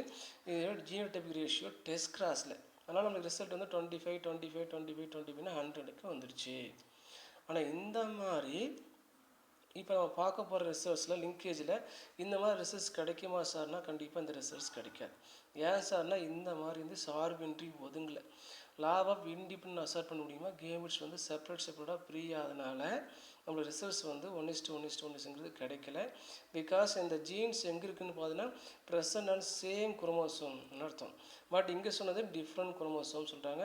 இது ஜீனோடைபிக் ரேஷியோ டெஸ்ட் கிராஸில். அதனால் நம்மளுக்கு ரிசல்ட் வந்து 25 100க்கு வந்துடுச்சு. ஆனால் இந்த மாதிரி இப்போ நம்ம பார்க்க போகிற ரிசல்ட்ஸில் லிங்கேஜில் இந்த மாதிரி ரிசல்ட்ஸ் கிடைக்குமா சார்னா கண்டிப்பாக இந்த ரிசல்ட்ஸ் கிடைக்காது. ஏன் சார்னா இந்த மாதிரி வந்து சார்பின்றி ஒதுங்கலை. லா ஆஃப் இண்டிபெண்டன்ட் அசர்ட் பண்ண முடியுமா, கேமிட்ஸ் வந்து செப்பரேட்டாக பிரியாதனால நம்மளோட ரிசல்ட்ஸ் வந்து 1:1:1ங்கிறது கிடைக்கல. பிகாஸ் இந்த ஜீன்ஸ் எங்கே இருக்குதுன்னு பார்த்தீங்கன்னா ப்ரெசன்ட் அண்ட் சேம் குரோமோசோம்னு அர்த்தம். பட் இங்கே சொன்னது டிஃப்ரெண்ட் குரோமோசோம் சொல்கிறாங்க,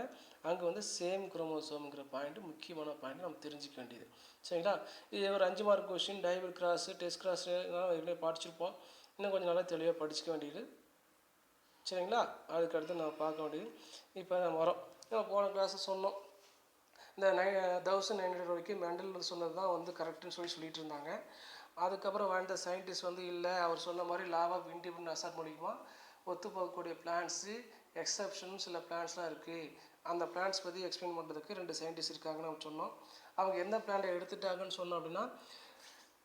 அங்கே வந்து சேம் குரோமோசோம்ங்கிற பாயிண்ட் முக்கியமான பாயிண்ட் நம்ம தெரிஞ்சிக்க வேண்டியது. சரிங்களா, இது ஒரு 5 மார்க் கொஸ்டின், டைபிள் கிராஸு டெஸ்ட் கிராஸு இதெல்லாம் படிச்சிருப்போம், இன்னும் கொஞ்சம் நல்லா தெளிவாக படிச்சிக்க வேண்டியது. சரிங்களா, அதுக்கடுத்து நம்ம பார்க்க வேண்டியது. இப்போ நம்ம வரோம், நம்ம போன கிளாஸை சொன்னோம் இந்த 1900 வரைக்கும் மெண்டல் சொன்னது தான் வந்து கரெக்டுன்னு சொல்லிட்டு இருந்தாங்க. அதுக்கப்புறம் வாழ்ந்த சயின்டிஸ்ட் வந்து இல்லை அவர் சொன்ன மாதிரி லா ஆஃப் இண்டிபெண்டன்ட் அசர்ட் மூலிமா ஒத்து போகக்கூடிய பிளான்ஸு எக்ஸப்ஷன் சில பிளான்ஸ்லாம் இருக்குது, அந்த பிளான்ஸ் பற்றி எக்ஸ்பிளைன் பண்ணுறதுக்கு 2 சயின்டிஸ்ட் இருக்காங்கன்னு நம்ம சொன்னோம். அவங்க எந்த பிளான்ட்டை எடுத்துட்டாங்கன்னு சொன்னோம் அப்படின்னா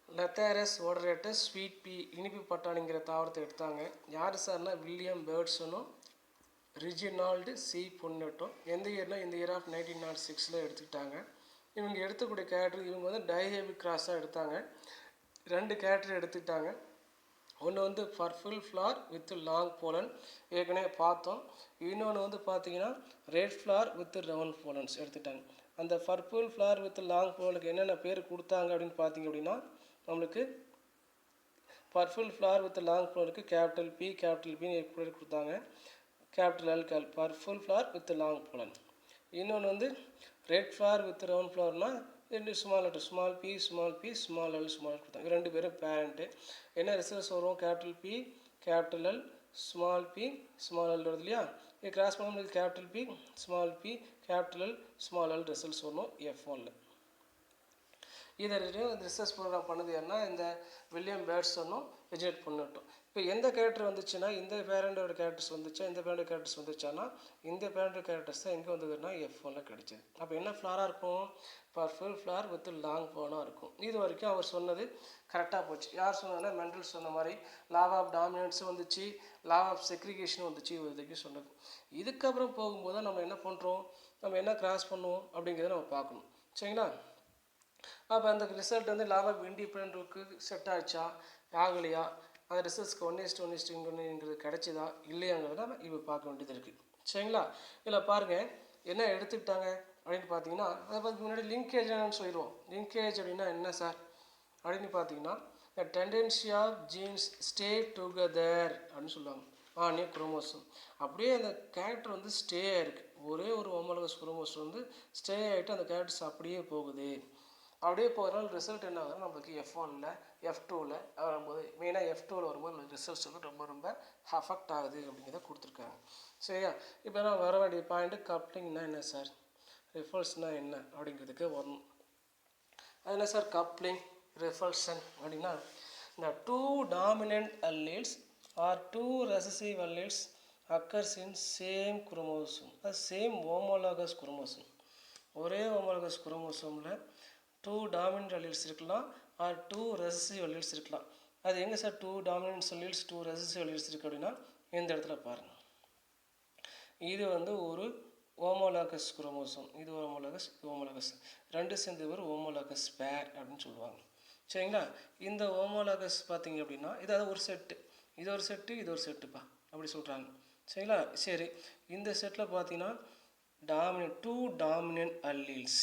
லெத்தாரஸ் ஓடரேட்டஸ் ஸ்வீட் பீ இனிப்பு பட்டாணிங்கிற தாவரத்தை எடுத்தாங்க. யார் சார்னா வில்லியம் பேர்ட்ஸனும் ரிஜினால்டு சி பொன்னட்டோ. எந்த இயர்னா இந்த இயர் ஆஃப் 1906 எடுத்துக்கிட்டாங்க. இவங்க எடுத்துக்கூடிய கேரக்டர் இவங்க வந்து டைஹேபிக் கிராஸாக எடுத்தாங்க. 2 கேரக்டர் எடுத்துக்கிட்டாங்க. ஒன்று வந்து purple flower with long pollen ஏற்கனவே பார்த்தோம். இன்னொன்று வந்து பார்த்தீங்கன்னா red flower with round pollens எடுத்துட்டாங்க. அந்த பர்பிள் ஃப்ளார் வித் லாங் போலனுக்கு என்னென்ன பேர் கொடுத்தாங்க அப்படின்னு பார்த்தீங்க அப்படின்னா நம்மளுக்கு பர்பிள் ஃப்ளார் வித் லாங் போலனுக்கு கேபிட்டல் பி பேர் கொடுத்தாங்க, capital L purple flower with long pollen. இன்னொன்று வந்து ரெட் ஃப்ளார் வித் ரவுண்ட் ஃப்ளார்னால் 2 small letter small B small l கொடுத்தாங்க. 2 பேரும் பேரண்ட்டு. என்ன ரிசல்ட்ஸ் வரும், capital P capital L small L வருது இல்லையா, இது கிராஸ் பண்ண நம்மளுக்கு capital P capital L small L results வரணும் F1ல். இதை ரிசர்ச் ப்ரோக்ராம் பண்ணது ஏன்னா இந்த வில்லியம் பேர்ட்ஸனும் ரிஜினேட் பண்ணிட்டோம். இப்போ எந்த கேரக்டர் வந்துச்சுன்னா இந்த பேரண்டோட கேரக்டர்ஸ் வந்துச்சா, இந்த பேரண்டோட கேரக்டர்ஸ் வந்துச்சானா இந்த பேரண்டோட கேரக்டர்ஸ் தான் எங்கே வந்ததுன்னா F1ல் கிடைச்சிது. அப்போ என்ன ஃப்ளாராக இருக்கும், பர்பிள் ஃப்ளார் வித் லாங் போனாக இருக்கும். இது வரைக்கும் அவர் சொன்னது கரெக்டாக போச்சு. யார் சொன்னதுன்னா மெண்டல் சொன்ன மாதிரி லா ஆஃப் டாமினன்ஸும் வந்துச்சு, லா ஆஃப் செக்ரிகேஷனும் வந்துச்சு, இது வரைக்கும் சொன்னது. இதுக்கப்புறம் போகும்போது தான் நம்ம என்ன பண்ணுறோம், நம்ம என்ன கிராஸ் பண்ணுவோம் அப்படிங்கிறத நம்ம பார்க்கணும். சரிங்களா, அப்போ அந்த ரிசல்ட் வந்து லா ஆஃப் இண்டிபெண்டன்ட்டுக்கு செட் ஆச்சா ஆகலையா, அந்த ரிசல்ட்ஸ்க்கு 1:1:1ங்கிறது கிடைச்சிதா இல்லையாங்கிறத இப்போ பார்க்க வேண்டியது இருக்குது. சரிங்களா, இதில் பாருங்கள் என்ன எடுத்துக்கிட்டாங்க அப்படின்னு பார்த்தீங்கன்னா அதை பார்த்து முன்னாடி லிங்கேஜ் என்னன்னு சொல்லிடுவோம். லிங்கேஜ் அப்படின்னா என்ன சார் அப்படின்னு பார்த்தீங்கன்னா the tendency of genes stay together அப்படின்னு சொல்லுவாங்க ஆன் ஏ குரோமோசோம். அப்படியே அந்த கேரக்டர் வந்து ஸ்டே ஆகிருக்கு, ஒரே ஒரு ஹோமோலகஸ் குரோமோசோம் வந்து ஸ்டே ஆகிட்டு அந்த கேரக்டர்ஸ் அப்படியே போகுது. அப்படியே போகிறனால ரிசல்ட் என்ன ஆகுதுன்னா நம்மளுக்கு F1ல் F2ல் வரும்போது மெயினாக F2ல் வரும்போது நம்மளுக்கு ரிசல்ட்ஸ் வந்து ரொம்ப அஃபெக்ட் ஆகுது அப்படிங்கிறத கொடுத்துருக்காங்க. சரியா, இப்போ நான் வர வேண்டிய பாயிண்ட்டு கப்ளிங்னா என்ன சார், ரிஃபல்ஸ்னால் என்ன அப்படிங்கிறதுக்கு வரணும். அது என்ன சார் கப்ளிங் ரிஃபல்ஷன் அப்படின்னா இந்த 2 dominant alleles R 2 recessive alleles occurs in same chromosome, அது சேம் ஹோமோலாகஸ் குரோமோசோம். ஒரே ஹோமோலாகஸ் குரோமோசோமில் 2 டாமினன்ட் அல்லீல்ஸ் இருக்கலாம் ஆர் 2 ரெசசிவ் அல்லீல்ஸ் இருக்கலாம். அது எங்கே sir 2 dominant alleles 2 recessive alleles இருக்குது அப்படின்னா இந்த இடத்துல பாருங்கள், இது வந்து ஒரு ஹோமோலாகஸ் குரோமோசோம், இது ஹோமோலாகஸ் 2 சேர்ந்து ஒரு ஹோமோலாகஸ் பேர் அப்படின்னு சொல்லுவாங்க. சரிங்களா, இந்த ஹோமோலாகஸ் பார்த்தீங்க அப்படின்னா இதாவது ஒரு செட்டு இது ஒரு செட்டு இது ஒரு செட்டுப்பா அப்படி சொல்கிறாங்க. சரிங்களா? சரி, இந்த செட்டில் பார்த்தீங்கன்னா டூ டாமினன்ட் அல்லீல்ஸ்,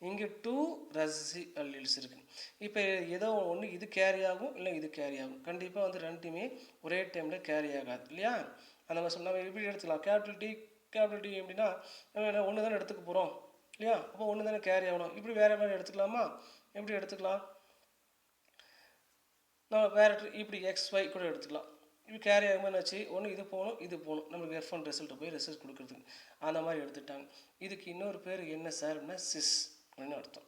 இங்கே 2 ரெசசிவ் அல்லீல்ஸ் இருக்குது. இப்போ ஏதோ ஒன்று இது கேரி ஆகும், இல்லை இது கேரி ஆகும். கண்டிப்பாக வந்து ரெண்டுமே ஒரே டைமில் கேரி ஆகாது இல்லையா? அந்த மாதிரி சொன்னால் நம்ம எப்படி எடுத்துக்கலாம்? கேபிட்டல் டி எப்படின்னா நம்ம ஒன்று தானே எடுத்துக்க போகிறோம் இல்லையா? அப்போ ஒன்று தானே கேரி ஆகணும். இப்படி வேறு மாதிரி எடுத்துக்கலாமா? எப்படி எடுத்துக்கலாம்? நம்ம வேறு இப்படி XY கூட எடுத்துக்கலாம். இப்படி கேரி ஆகும்போது என்னாச்சு, ஒன்று இது போகணும் இது போகணும், நம்மளுக்கு F1 ரிசல்ட்டு போய் ரிசல்ட் கொடுக்குறதுக்கு அந்த மாதிரி எடுத்துட்டாங்க. இதுக்கு இன்னொரு பேர் என்ன சார் அப்படின்னா சிஸ் அப்படின்னு அர்த்தம்.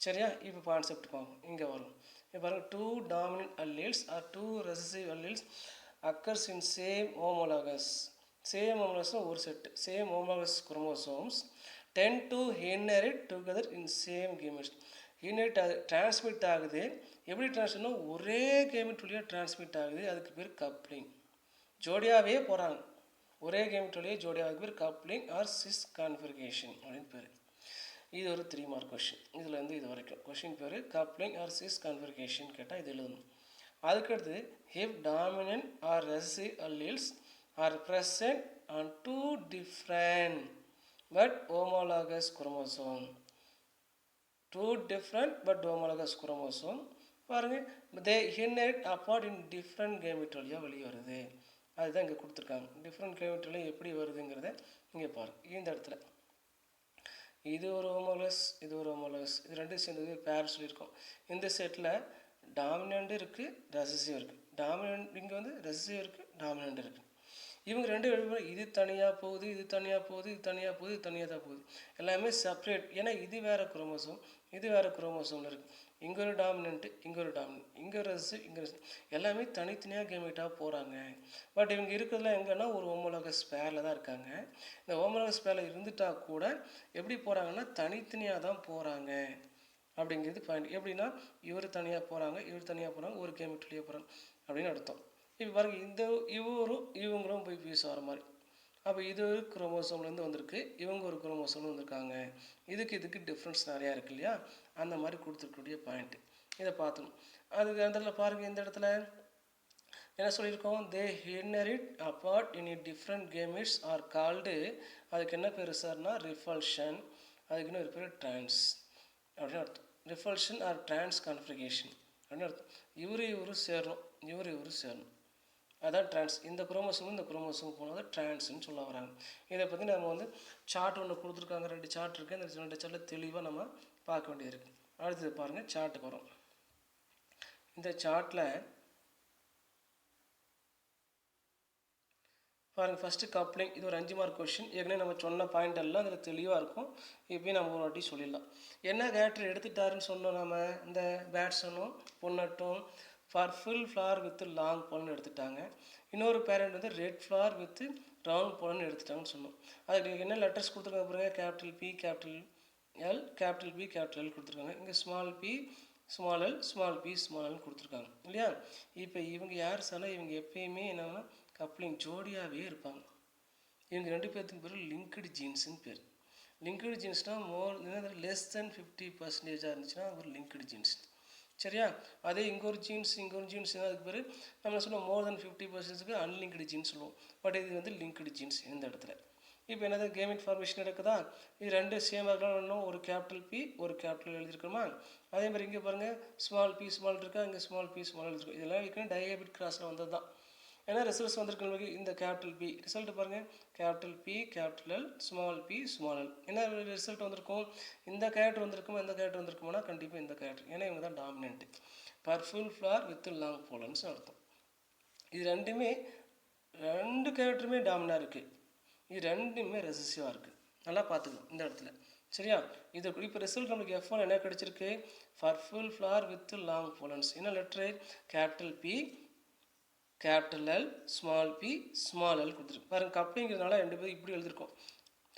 சரியா? இப்போ கான்செப்ட் பார்ப்போம். இங்கே வரும். இப்போ பாருங்கள், 2 dominant alleles R 2 recessive alleles occurs in same homologous. Same homologous ஒரு set, same homologous chromosomes tend to inherit together in same gametes. Inherit transmit ஆகுது. எப்படி டிரான்ஸ்மிட்னா ஒரே கேமெட் வழியாக டிரான்ஸ்மிட் ஆகுது. அதுக்கு பேர் கப்ளிங். ஜோடியாகவே போகிறாங்க, ஒரே கேமெட் வழியாக ஜோடியாக, அதுக்கு பேர் கப்ளிங் ஆர் சிஸ் கான்ஃபிகரேஷன் அப்படின்னு பேர். இது ஒரு 3 மார்க் கொஷின். இதில் வந்து இது வரைக்கும் கொஷின் பேர் கப்ளிங் ஆர் சிஸ் கான்ஃபிகரேஷன் கேட்டால் இது எழுதணும். அதுக்கடுத்து if dominant or recessive alleles are present on 2 different but homologous chromosome, 2 different but homologous chromosome பாருங்க, they inherit apart in different gametology வெளியே வருது. அதுதான் இங்கே கொடுத்துருக்காங்க. டிஃப்ரெண்ட் கேமெட்ரி எப்படி வருதுங்கிறத இங்கே பாருங்க. இந்த இடத்துல இது ஒரு ஹோமோலஸ், இது ஒரு ஹோமோலஸ், இது ரெண்டும் சேர்ந்தது பேர் சொல்லியிருக்கோம். இந்த செட்டில் டாமினண்ட் இருக்குது, ரெசசிவ் இருக்குது. டாமினண்ட் இங்கே வந்து ரெசசிவ் இருக்குது, டாமினண்ட் இருக்குது. இவங்க ரெண்டு இது தனியாக போகுது, இது தனியாக போகுது, இது தனியாக போகுது, இது தனியாக தான் போகுது. எல்லாமே செப்ரேட். ஏன்னா இது வேறு குரோமோசோம், இது வேறு குரோமோசோமில் இருக்குது. இங்கே ஒரு டாமினண்ட்டு, இங்கே ஒரு டாமினண்ட், இங்கே ரெசசிவ், இங்கே ரெசசிவ், எல்லாமே தனித்தனியாக கேமெட்டாக போகிறாங்க. பட் இவங்க இருக்கிறதுலாம் எங்கன்னா ஒரு ஹோமோலாகஸ் பேரில் தான் இருக்காங்க. இந்த ஹோமோலாகஸ் பேரில் இருந்துட்டால் கூட எப்படி போகிறாங்கன்னா தனித்தனியாக தான் போகிறாங்க அப்படிங்கிறது பாயிண்ட். எப்படின்னா இவர் தனியாக போகிறாங்க, இவர் தனியாக போகிறாங்க, ஒரு கேமெட்லேயே போகிறாங்க அப்படின்னு அர்த்தம். இப்போ பாருங்கள், இந்த இவங்களும் போய் பீஸ் ஆகிற மாதிரி. அப்போ இது ஒரு குரோமோசோம்லேருந்து வந்திருக்கு, இவங்க ஒரு குரோமோசோம்னு வந்திருக்காங்க. இதுக்கு டிஃப்ரென்ஸ் நிறையா இருக்கு இல்லையா? அந்த மாதிரி கொடுத்துருக்கக்கூடிய பாயிண்ட்டு இதை பார்த்தோம். அதுக்கு அந்த இடத்துல பாருங்கள், இந்த இடத்துல என்ன சொல்லியிருக்கோம்? They inherit apart in different gametes are called. அதுக்கு என்ன பேர் சார்னா ரிஃபல்ஷன். அதுக்கு இன்னொரு பேர் டிரான்ஸ் அப்படின்னு அர்த்தம். ரிஃபல்ஷன் ஆர் டிரான்ஸ் கான்ஃபிகரேஷன் அப்படின்னு அர்த்தம். இவரு சேரணும், இவரு சேரணும், அதான் டிரான்ஸ். இந்த குரோமோசோம் இந்த குரோமோசோம் போனது டிரான்ஸ்ன்னு சொல்ல வராங்க. இதை பற்றி நம்ம வந்து சார்ட் ஒன்று கொடுத்துருக்காங்க, 2 சார்ட் இருக்குது. இந்த 2 சார்ட்டில் தெளிவாக நம்ம பார்க்க வேண்டியது இருக்குது. அடுத்தது பாருங்கள், சார்ட்டுக்கு வரும். இந்த சார்ட்டில் பாருங்கள், ஃபஸ்ட்டு கப்ளிங். இது ஒரு 5 மார்க் கொஷின். ஏற்கனவே நம்ம சொன்ன பாயிண்ட் எல்லாம் அதில் தெளிவாக இருக்கும். இப்போயும் நம்ம ஒரு வாட்டி சொல்லிடலாம். என்ன கேரக்டர் எடுத்துட்டாருன்னு சொன்னோம் நம்ம? இந்த பேட்ஸனும் பொன்னட்டும் பர்பிள் ஃப்ளவர் வித் லாங் போலன்னு எடுத்துட்டாங்க. இன்னொரு பேரண்ட் வந்து ரெட் ஃப்ளவர் வித் ரவுண்ட் போலன்னு எடுத்துட்டாங்கன்னு சொன்னோம். அதுக்கு என்ன லெட்டர்ஸ் கொடுத்துருக்காங்க பாருங்க? Capital P, capital L, capital P, capital L கொடுத்துருக்காங்க. இங்கே small B, small l, small B, small எல்னு கொடுத்துருக்காங்க இல்லையா? இப்போ இவங்க யார் சார்? இவங்க எப்பயுமே என்னன்னா கப்ளிங் ஜோடியாகவே இருப்பாங்க. இவங்க 2 பேர்த்துக்கு பேர் லிங்க்டு ஜீன்ஸ்ன்னு பேர். லிங்க்டு ஜீன்ஸ்னால் லெஸ் தென் 50% இருந்துச்சுன்னா ஒரு லிங்க்டு ஜீன்ஸ். சரியா? அதே இங்கே ஒரு ஜீன்ஸ் அதுக்கு பேர் நம்ம சொல்லுவோம் மோர் தென் 50%க்கு அன்லிங்க்டு ஜீன்ஸ் சொல்லுவோம். பட் இது வந்து லிங்க்டு ஜீன்ஸ் இந்த இடத்துல. இப்போ என்னது கேமெட் ஃபார்மேஷன் நடக்குதா? இது 2 சேமாக இருக்கலாம். ஒரு கேபிட்டல் பி, ஒரு கேபிட்டல் எழுதியிருக்கோமா? அதே மாதிரி இங்கே பாருங்கள், ஸ்மால் பி ஸ்மால் இருக்கா, இங்கே ஸ்மால் பி ஸ்மால் எழுதிருக்கோம். இதெல்லாம் வைக்கணும் டயபிட் கிராஸில் வந்தது தான். ஏன்னா ரிசல்ட்ஸ் வந்திருக்கு. இந்த கேபிட்டல் பி ரிசல்ட் பாருங்கள், capital P, capital L, small B, small L. என்ன ரிசல்ட் வந்திருக்கும்? இந்த கேரக்டர் வந்திருக்குமா, இந்த கேரக்டர் வந்திருக்குமானா கண்டிப்பாக இந்த கேரக்டர். ஏன்னா இவங்க தான் dominant. Purple flower with long pollens அர்த்தம். இது 2 கேரக்டருமே டாமினாக இருக்குது. இது 2மே ரெசசிவாக இருக்குது. நல்லா பார்த்துக்கணும் இந்த இடத்துல. சரியா? இது இப்போ ரிசல்ட் நம்மளுக்கு F1 என்ன கிடச்சிருக்கு? Purple flower with long pollens. என்ன letter? Capital P, capital L, small B, small l கொடுத்துருக்கு. பாருங்கள், கப்ளிங்கிறதுனால 2 பேர் இப்படி எழுதியிருக்கோம்.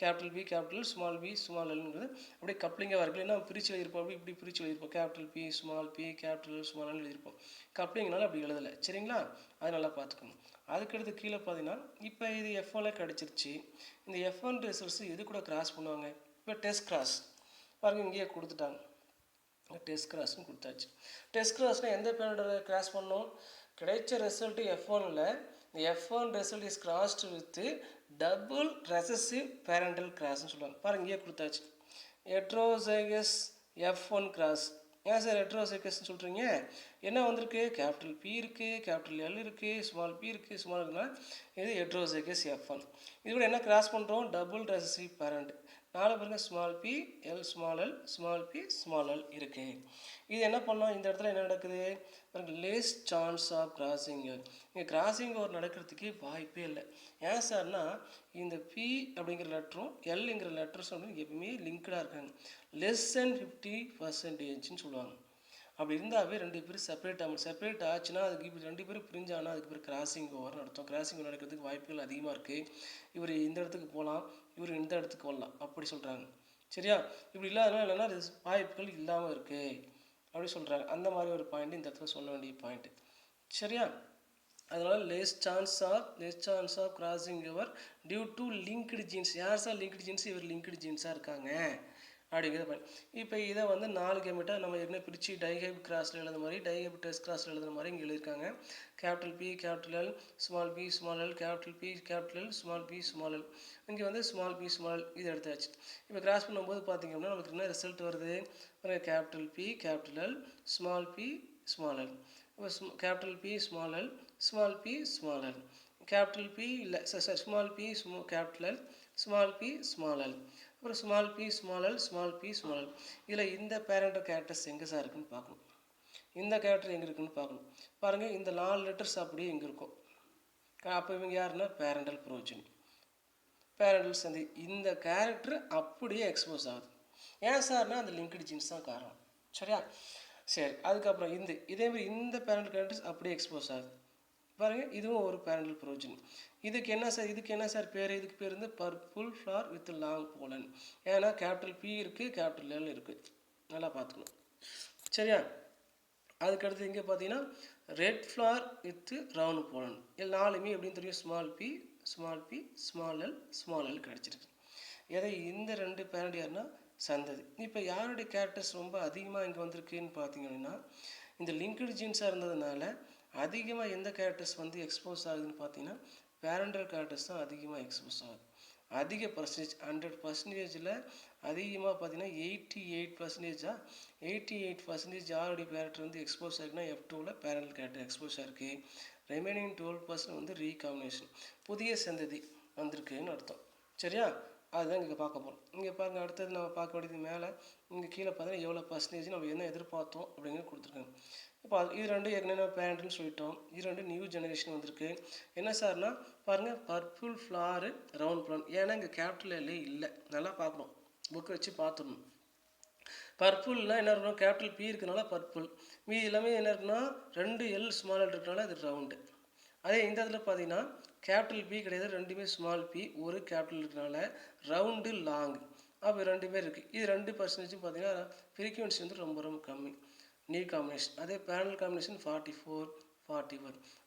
Capital P, capital small B, small எல்ங்கிறது அப்படியே கப்ளிங்காக இருக்குது. இல்லைன்னா பிரித்து எழுதியிருப்போம், அப்படி இப்படி பிரித்து எழுதியிருப்போம். Capital P, small B, capital L, small l எழுதியிருப்போம். கப்ளிங்னால அப்படி எழுதலை. சரிங்களா? அது நல்லா பார்த்துக்கணும். அதுக்கடுத்து கீழே பார்த்தீங்கன்னா இப்போ இது F1 கிடச்சிருச்சு. இந்த F1 ரிசல்ட்ஸ் எது கூட கிராஸ் பண்ணுவாங்க? இப்போ டெஸ்ட் கிராஸ் பாருங்கள், இங்கேயே கொடுத்துட்டாங்க. டெஸ்ட் கிராஸ்னு கொடுத்தாச்சு. டெஸ்ட் கிராஸ்னால் எந்த பேரோட கிராஸ் பண்ணோம்? கிடைச்ச ரிசல்ட் F1ல் இந்த F1 result is crossed with double recessive parental கிராஸ்ன்னு சொல்லுவாங்க. பாருங்க இங்கே கொடுத்தாச்சு ஹெட்ரோசைகஸ் F1 கிராஸ். ஏன் சார் ஹெட்ரோசைகஸ்ன்னு சொல்கிறீங்க? என்ன வந்திருக்கு? கேபிட்டல் P இருக்குது, கேபிட்டல் L இருக்குது, ஸ்மால் p இருக்குது, ஸ்மால் இருக்குன்னா இது ஹெட்ரோசைகஸ் F1. இது கூட என்ன கிராஸ் பண்ணுறோம்? Double recessive parent. நாலு பாருங்க small p L small l small p small l இருக்குது. இது என்ன பண்ணோம்? இந்த இடத்துல என்ன நடக்குது பாருங்க, less chance of crossing over. இங்கே கிராசிங் ஓவர் நடக்கிறதுக்கு வாய்ப்பே இல்லை. ஏன் சார்னா இந்த P அப்படிங்கிற லெட்டரும் Lங்கிற லெட்டர்ஸ் அப்படின்னு எப்பவுமே லிங்க்டாக இருக்காங்க. லெஸ் தென் 50%ன்னு சொல்லுவாங்க. அப்படி இருந்தாவே ரெண்டு பேரும் செப்பரேட் ஆச்சுன்னா அதுக்கு ரெண்டு பேரும் பிரிஞ்சானா அதுக்கு பேர் கிராசிங் ஓவர்னு அர்த்தம். கிராசிங் ஓவர் நடக்கிறதுக்கு வாய்ப்புகள் அதிகமாக இருக்குது. இவர் இந்த இடத்துக்கு போகலாம், இவர் இந்த இடத்துக்கு வரலாம் அப்படி சொல்கிறாங்க. சரியா? இப்படி இல்லாதனால என்னென்னா வாய்ப்புகள் இல்லாமல் இருக்குது அப்படி சொல்கிறாங்க. அந்த மாதிரி ஒரு பாயிண்ட் இந்த இடத்துல சொல்ல வேண்டிய பாயிண்ட்டு. சரியா? அதனால் less chance of crossing over due to linked genes. யார் சார் லிங்க்டு ஜீன்ஸ்? இவர் லிங்க்டு ஜீன்ஸாக இருக்காங்க அப்படிங்கிறத பாயிண்ட். இப்போ இதை வந்து 4 கேமெட்டாக நம்ம என்ன பிரித்து டைஹைப் கிராஸில் எழுதுன மாதிரி டைஹைப் டெஸ்ட் கிராஸில் எழுதுன மாதிரி இங்கே எழுதியிருக்காங்க. Capital P capital L small p small l capital P capital L small p small l. இங்கே வந்து ஸ்மால் p ஸ்மால் இது எடுத்தாச்சு. இப்போ கிராஸ் பண்ணும்போது பார்த்திங்க அப்படின்னா நமக்கு என்ன ரிசல்ட் வருது? Capital P capital L small p small l. இப்போ capital P small l small p small l. Capital P இல்லை small p capital L small p small l. அப்புறம் small p small l small p small l. இதில் இந்த parental characters எங்கே sir இருக்குன்னு பார்க்கணும். இந்த character எங்கே இருக்குன்னு பார்க்கணும். பாருங்கள் இந்த 4 லெட்டர்ஸ் அப்படியே எங்கே இருக்கும். அப்போ இவங்க யாருன்னா பேரண்டல் புரோஜனி, பேரண்டல் சந்தி. இந்த கேரக்டர் அப்படியே எக்ஸ்போஸ் ஆகுது. ஏன் சார்னா அந்த லிங்க்டு ஜீன்ஸ் தான் காரணம். சரியா? சரி, அதுக்கப்புறம் இதேமாதிரி இந்த பேரண்டல் கேரக்டர்ஸ் அப்படியே எக்ஸ்போஸ் ஆகுது. பாருங்கள் இதுவும் ஒரு பேரண்டல் புரோஜனி. இதுக்கு என்ன சார் பேர்? இதுக்கு பேர் வந்து purple flower with long pollen. ஏன்னா கேபிட்டல் P இருக்குது, கேபிட்டல் L இருக்குது. நல்லா பார்த்துக்கணும். சரியா? அதுக்கடுத்து இங்கே பார்த்தீங்கன்னா red flower with round pollen. இது 4மே எப்படின்னு தெரியும்? Small p small p small l small l கிடச்சிருக்கு. எதை இந்த 2 பேரண்ட் யாருன்னா சந்ததி. இப்போ யாருடைய கேரக்டர்ஸ் ரொம்ப அதிகமாக இங்கே வந்திருக்குன்னு பார்த்தீங்க அப்படின்னா இந்த லிங்க்டு ஜீன்ஸாக இருந்ததுனால அதிகமாக எந்த கேரக்டர்ஸ் வந்து எக்ஸ்போஸ் ஆகுதுன்னு பார்த்தீங்கன்னா பேரண்டல் கேரக்டர்ஸ் தான் அதிகமாக எக்ஸ்போஸ் ஆகுது. அதிக பர்சன்டேஜ் 100%ல் அதிகமாக பார்த்தீங்கன்னா 88% யாருடைய கேரக்டர் வந்து எக்ஸ்போஸ் ஆகுதுன்னா F2ல் பேரண்டல் கேரக்டர் எக்ஸ்போஸ் ஆகிருக்கு. ரிமைனிங் 12% வந்து ரீகாம்பினேஷன் புதிய சந்ததி வந்திருக்குன்னு அர்த்தம். சரியா? அதுதான் இங்கே பார்க்க போகிறோம். இங்கே பாருங்கள், அடுத்தது நம்ம பார்க்க வேண்டியது மேலே இங்கே கீழே பார்த்தீங்கன்னா எவ்வளோ பர்சன்டேஜ் நம்ம என்ன எதிர்பார்த்தோம் அப்படிங்கிறது கொடுத்துருக்காங்க. இப்போ இது ரெண்டு ஏற்கனவே பேரண்ட்னு சொல்லிட்டோம். இது ரெண்டு நியூ ஜெனரேஷன் வந்திருக்கு. என்ன சார்னா பாருங்கள் பர்பிள் ஃப்ளாரு ரவுண்ட் ப்ளான். ஏன்னா இங்கே கேபிட்டல் எல்லே இல்லை. நல்லா பார்க்கணும், புக்கை வச்சு பார்த்துடணும். பர்பிள்னால் என்ன இருக்கணும்? கேபிட்டல் P இருக்கிறனால பர்பிள். மீதி எல்லாமே என்ன இருக்குன்னா 2 L ஸ்மால் L இருக்கிறனால அது ரவுண்டு. அதே இந்த இதில் பார்த்தீங்கன்னா கேபிட்டல் P கிடையாது, ரெண்டுமே ஸ்மால் p, ஒரு கேபிட்டல் இருக்கிறனால ரவுண்டு லாங். அப்போ ரெண்டுமே இருக்குது. இது 2% பார்த்தீங்கன்னா ஃப்ரீக்வன்சி வந்து ரொம்ப ரொம்ப கம்மி. New combination. அதே பேரல் காம்பினேஷன் 44